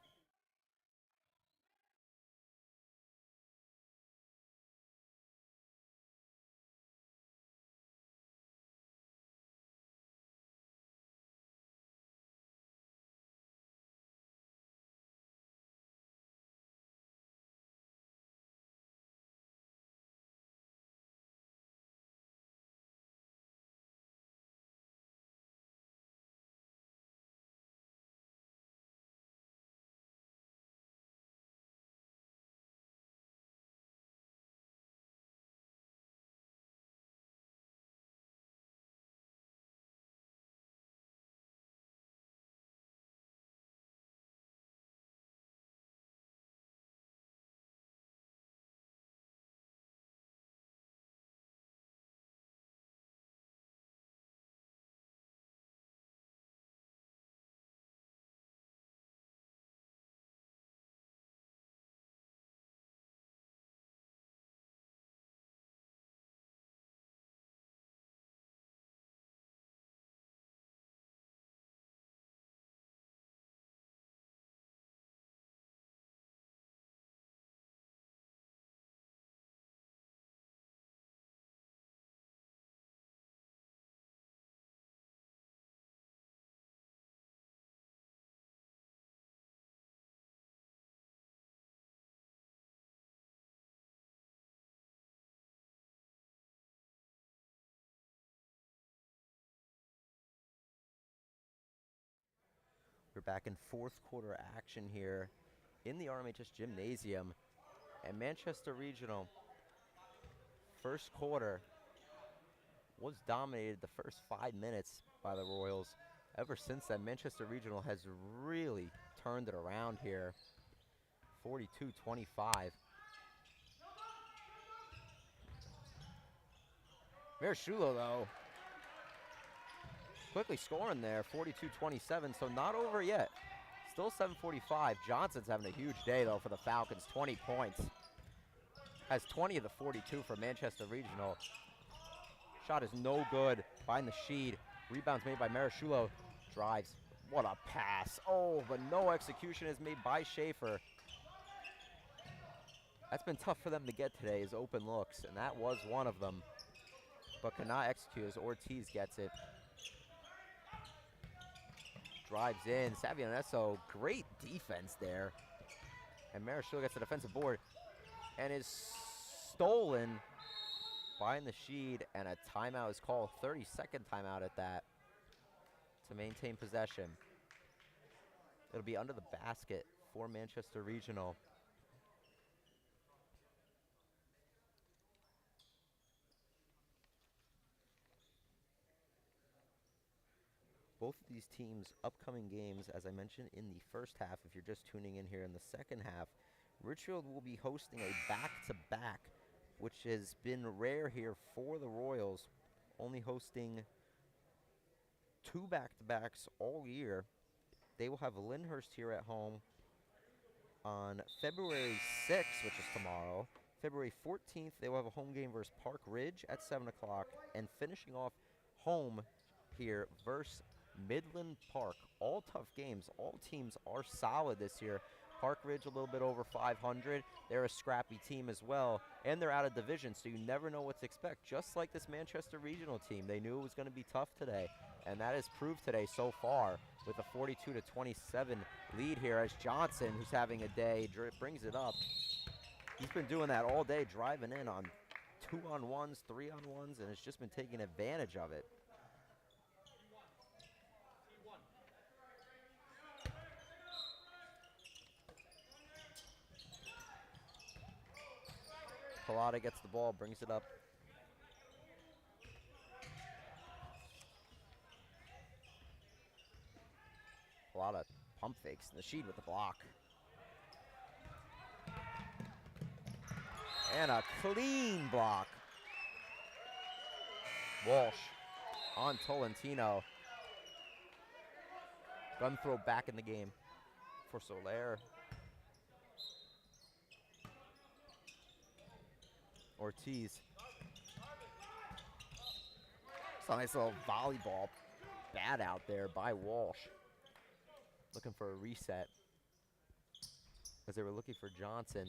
We're back in fourth quarter action here in the RMHS Gymnasium. And Manchester Regional, first quarter, was dominated the first 5 minutes by the Royals. Ever since then, Manchester Regional has really turned it around here. 42-25. Marashulo, though, quickly scoring there, 42-27, so not over yet. Still 7:45. Johnson's having a huge day, though, for the Falcons, 20 points. Has 20 of the 42 for Manchester Regional. Shot is no good by Nasheed. Rebounds made by Marashulo. Drives. What a pass. Oh, but no execution is made by Schaefer. That's been tough for them to get today, is open looks, and that was one of them. But cannot execute as Ortiz gets it. Drives in. Savianesso, great defense there. And Marashulo gets a defensive board and is stolen by Nasheed, and a timeout is called. 30-second timeout at that to maintain possession. It'll be under the basket for Manchester Regional. Both of these teams' upcoming games, as I mentioned in the first half, if you're just tuning in here in the second half, Richfield will be hosting a back-to-back, which has been rare here for the Royals, only hosting 2 back-to-backs all year. They will have Lyndhurst here at home on February 6th, which is tomorrow. February 14th, they will have a home game versus Park Ridge at 7 o'clock, and finishing off home here versus Midland Park. All tough games. All teams are solid this year. Park Ridge a little bit over 500. They're a scrappy team as well, and they're out of division, so you never know what to expect. Just like this Manchester Regional team, they knew it was going to be tough today, and that is proved today so far with a 42-27 lead here as Johnson, who's having a day, brings it up. He's been doing that all day, driving in on 2-on-1s, 3-on-1s, and has just been taking advantage of it. Pilata gets the ball, brings it up. Pilata pump fakes Nasheed with the block. And a clean block. Walsh on Tolentino. Gun throw back in the game for Soler. Ortiz. It's a nice little volleyball bat out there by Walsh. Looking for a reset as they were looking for Johnson.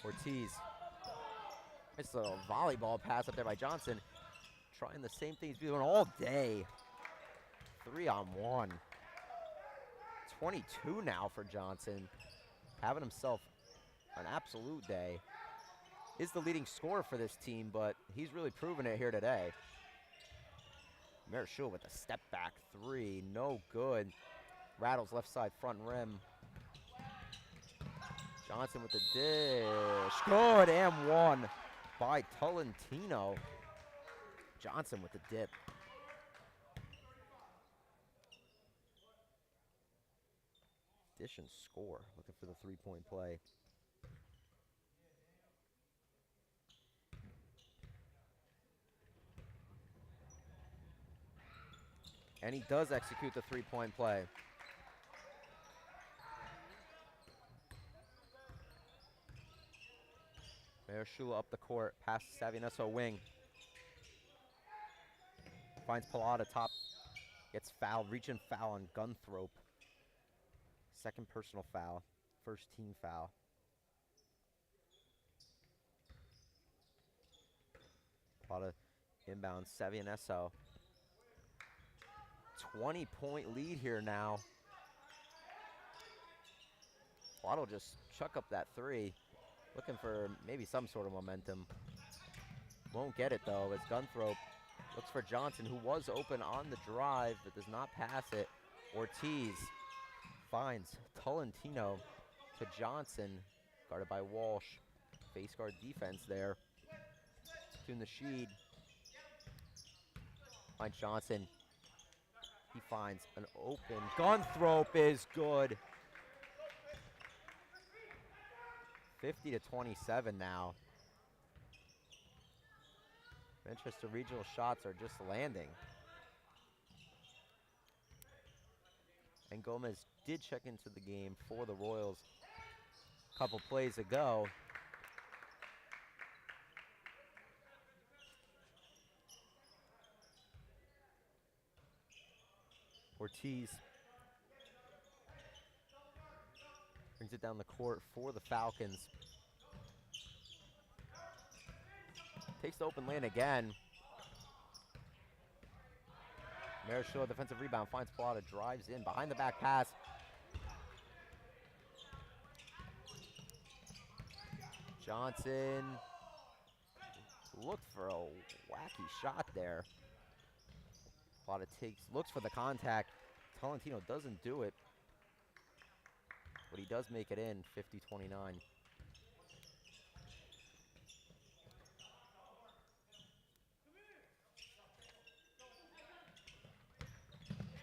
Ortiz. Nice little volleyball pass up there by Johnson. Trying the same thing he's been doing all day. 3-on-1. 22 now for Johnson. Having himself an absolute day. Is the leading scorer for this team, but he's really proven it here today. Marichal with a step back three, no good. Rattles left side front rim. Johnson with the dish, good, and one by Tolentino. Johnson with the dip. Dish and score, looking for the three-point play. And he does execute the three-point play. Marichal up the court, past Savinesso wing. Finds Pilata top, gets fouled, reach and foul on Gunthrope. Second personal foul, first team foul. Pilata inbound, Savinesso. 20-point lead here now. Pilata will just chuck up that three. Looking for maybe some sort of momentum. Won't get it though, as Gunthrope looks for Johnson, who was open on the drive, but does not pass it. Ortiz finds Tolentino to Johnson, guarded by Walsh. Face guard defense there. To Nasheed. Finds Johnson. He finds an open. Gunthrope is good. 50-27 now. Manchester Regional shots are just landing. And Gomez did check into the game for the Royals a couple plays ago. Ortiz brings it down the court for the Falcons. Takes the open lane again. Marichal, defensive rebound, finds Pilata, drives in, behind the back pass. Johnson looked for a wacky shot there. Pilata looks for the contact. Tolentino doesn't do it, but he does make it in, 50-29.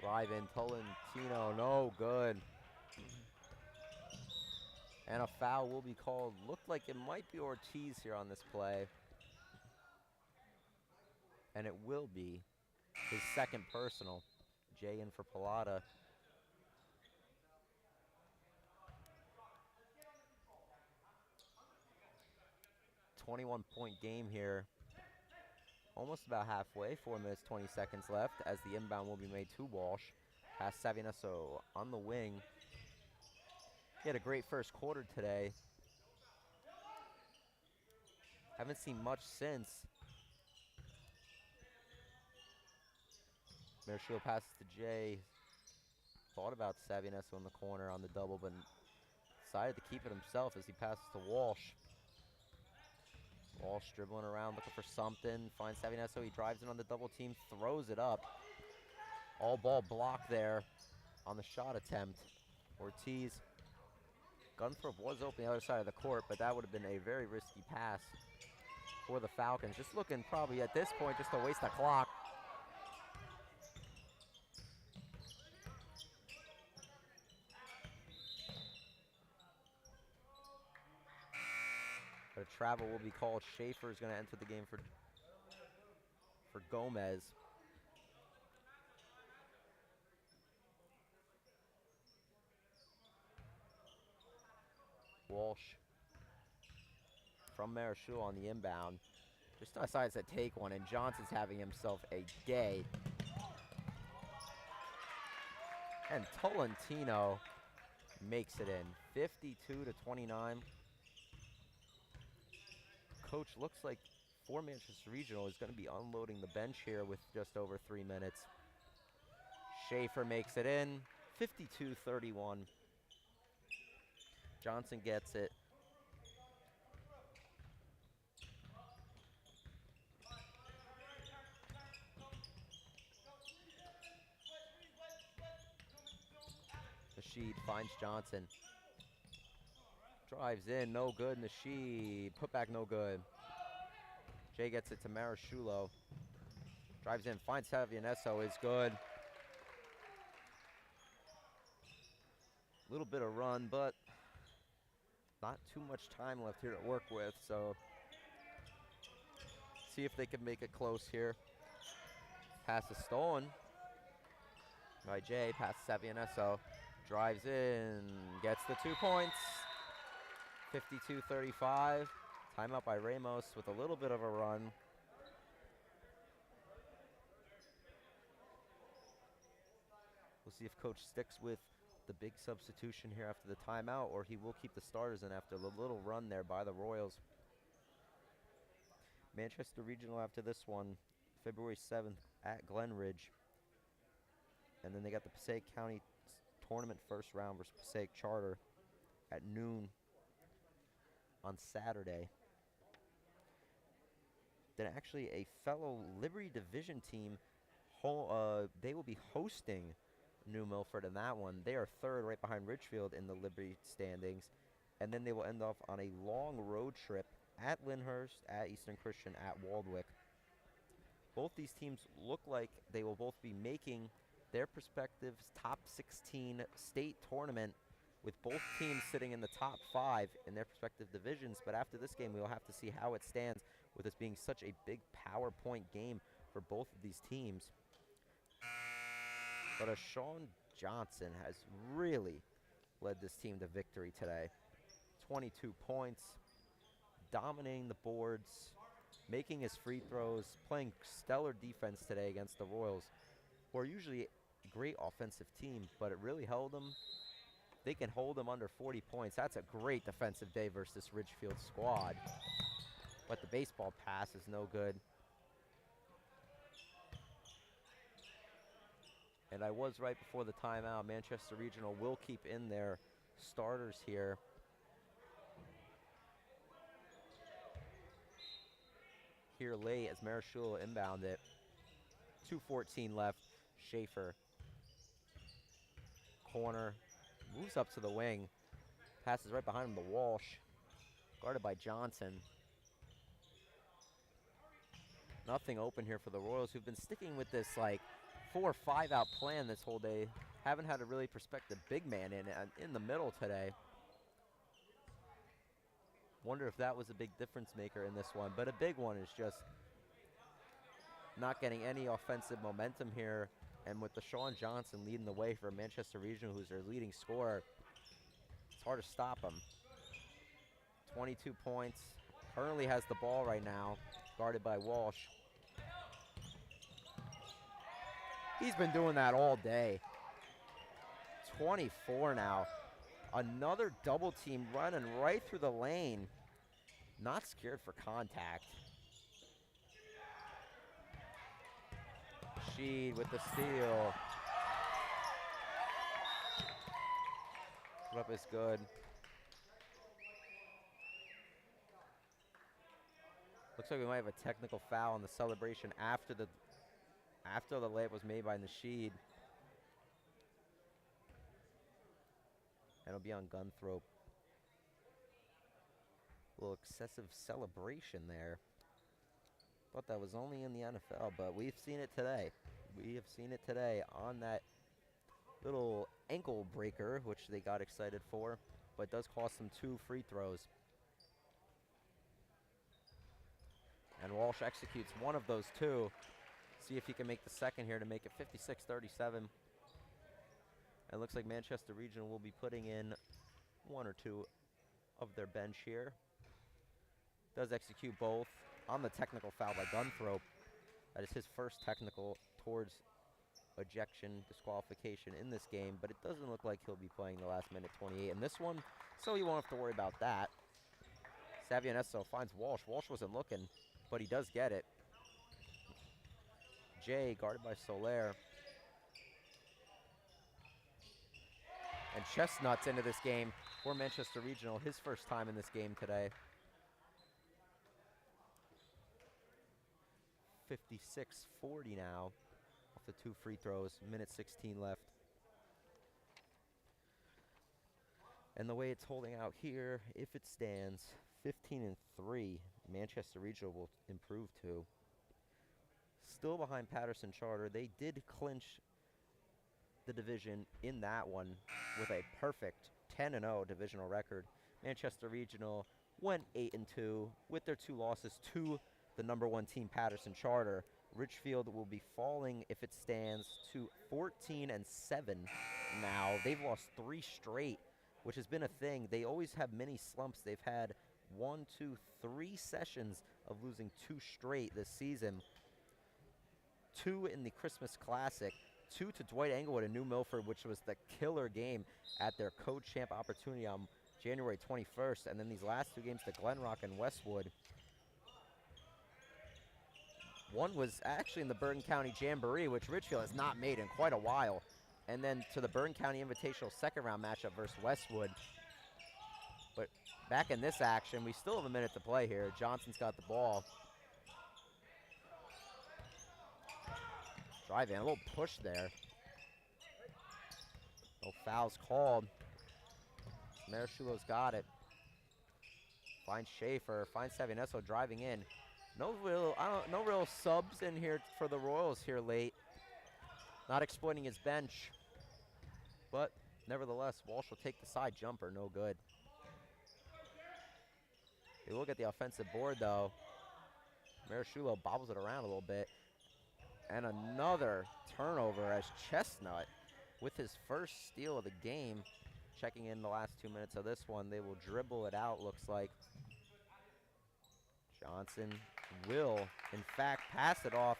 Drive in, Tolentino, no good. And a foul will be called. Looked like it might be Ortiz here on this play. And it will be his second personal. Jay in for Pilata. .21 game here. Almost about halfway, 4 minutes, 20 seconds left as the inbound will be made to Walsh. Past Savinesso on the wing. He had a great first quarter today. Haven't seen much since. Marichal passes to Jay. Thought about Savinesso in the corner on the double, but decided to keep it himself as he passes to Walsh. Walsh dribbling around, looking for something. Finds Savinesso, he drives in on the double team, throws it up. All ball blocked there on the shot attempt. Ortiz Gunthrop was open the other side of the court, but that would have been a very risky pass for the Falcons. Just looking probably at this point just to waste the clock. But a travel will be called. Schaefer is going to enter the game for Gomez. Walsh from Marichul on the inbound. Just decides to take one, and Johnson's having himself a day. And Tolentino makes it in, 52-29. Coach looks like for Manchester Regional is going to be unloading the bench here with just over 3 minutes. Schaefer makes it in, 52-31. Johnson gets it. Nasheed finds Johnson. Drives in, no good. Nasheed, put back, no good. Jay gets it to Marichulo. Drives in, finds Savianesso, is good. Little bit of run, but not too much time left here to work with, so see if they can make it close here. Pass is stolen by Jay, pass Savianesso. Drives in, gets the 2 points. 52-35. Timeout by Ramos with a little bit of a run. We'll see if coach sticks with the big substitution here after the timeout, or he will keep the starters in after the little run there by the Royals. Manchester Regional after this one, February 7th at Glen Ridge. And then they got the Passaic County Tournament first round versus Passaic Charter at noon on Saturday. Then actually a fellow Liberty Division team, they will be hosting New Milford in that one. They are third right behind Ridgefield in the Liberty standings. And then they will end off on a long road trip at Lyndhurst, at Eastern Christian, at Waldwick. Both these teams look like they will both be making their respective top 16 state tournament, with both teams sitting in the top 5 in their respective divisions. But after this game, we will have to see how it stands with this being such a big PowerPoint game for both of these teams. But Sean Johnson has really led this team to victory today. 22 points, dominating the boards, making his free throws, playing stellar defense today against the Royals, who are usually a great offensive team, but it really held them. They can hold them under 40 points. That's a great defensive day versus this Ridgefield squad. But the baseball pass is no good. And I was right before the timeout. Manchester Regional will keep in their starters here. Here late as Marichul inbound it. 2:14 left. Schaefer. Corner. Moves up to the wing. Passes right behind him to Walsh. Guarded by Johnson. Nothing open here for the Royals, who've been sticking with this like 4 or 5 out plan this whole day. Haven't had a really prospective big man in the middle today. Wonder if that was a big difference maker in this one. But a big one is just not getting any offensive momentum here. And with Deshaun Johnson leading the way for Manchester Regional, who's their leading scorer, it's hard to stop him. 22 points. Currently has the ball right now, guarded by Walsh. He's been doing that all day. 24 now. Another double team running right through the lane. Not scared for contact. Sheed with the steal. Put up is good. Looks like we might have a technical foul in the celebration after the layup was made by Nasheed. And it'll be on Gunthrop. A little excessive celebration there. Thought that was only in the NFL, but we've seen it today. We have seen it today on that little ankle breaker, which they got excited for, but does cost them 2 free throws. And Walsh executes one of those 2. See if he can make the second here to make it 56-37. It looks like Manchester Regional will be putting in 1 or 2 of their bench here. Does execute both on the technical foul by Gunthrope. That is his first technical towards ejection disqualification in this game, but it doesn't look like he'll be playing the last minute 28 in this one, so you won't have to worry about that. Savianesso finds Walsh. Walsh wasn't looking, but he does get it. Jay guarded by Soler. And Chestnut's into this game for Manchester Regional, his first time in this game today. 56-40 now off the 2 free throws, minute 16 left. And the way it's holding out here, if it stands, 15-3, Manchester Regional will improve to. Still behind Patterson Charter. They did clinch the division in that one with a perfect 10-0 divisional record. Manchester Regional went 8-2 with their 2 losses to the #1 team, Patterson Charter. Ridgefield will be falling, if it stands, to 14-7 now. They've lost 3 straight, which has been a thing. They always have mini slumps. They've had 1, 2, 3 sessions of losing 2 straight this season. 2 in the Christmas Classic, 2 to Dwight Englewood in New Milford, which was the killer game at their co-champ opportunity on January 21st. And then these last 2 games to Glenrock and Westwood. One was actually in the Bergen County Jamboree, which Ridgefield has not made in quite a while. And then to the Bergen County Invitational second round matchup versus Westwood. But back in this action, we still have a minute to play here. Johnson's got the ball. Drive in, a little push there. No fouls called. Marishulo's got it. Finds Schaefer, finds Savianesso driving in. No real subs in here for the Royals here late. Not exploiting his bench. But nevertheless, Walsh will take the side jumper, no good. They will get the offensive board though. Marishulo bobbles it around a little bit. And another turnover as Chestnut, with his first steal of the game, checking in the last 2 minutes of this one. They will dribble it out, looks like. Johnson will, in fact, pass it off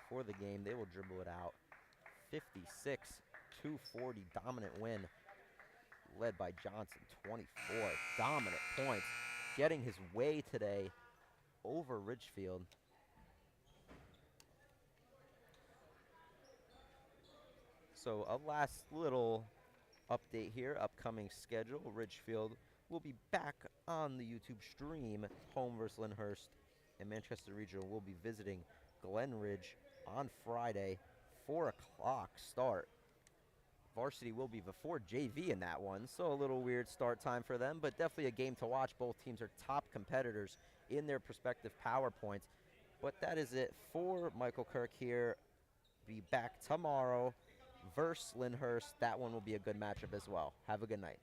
for the game. They will dribble it out. 56-40 dominant win, led by Johnson. 24 dominant points, getting his way today over Ridgefield. So a last little update here, upcoming schedule. Ridgefield will be back on the YouTube stream, home versus Lyndhurst, and Manchester Regional will be visiting Glen Ridge on Friday, 4 o'clock start. Varsity will be before JV in that one, so a little weird start time for them, but definitely a game to watch. Both teams are top competitors in their respective PowerPoints. But that is it for Michael Kirk here. Be back tomorrow versus Lyndhurst. That one will be a good matchup as well. Have a good night.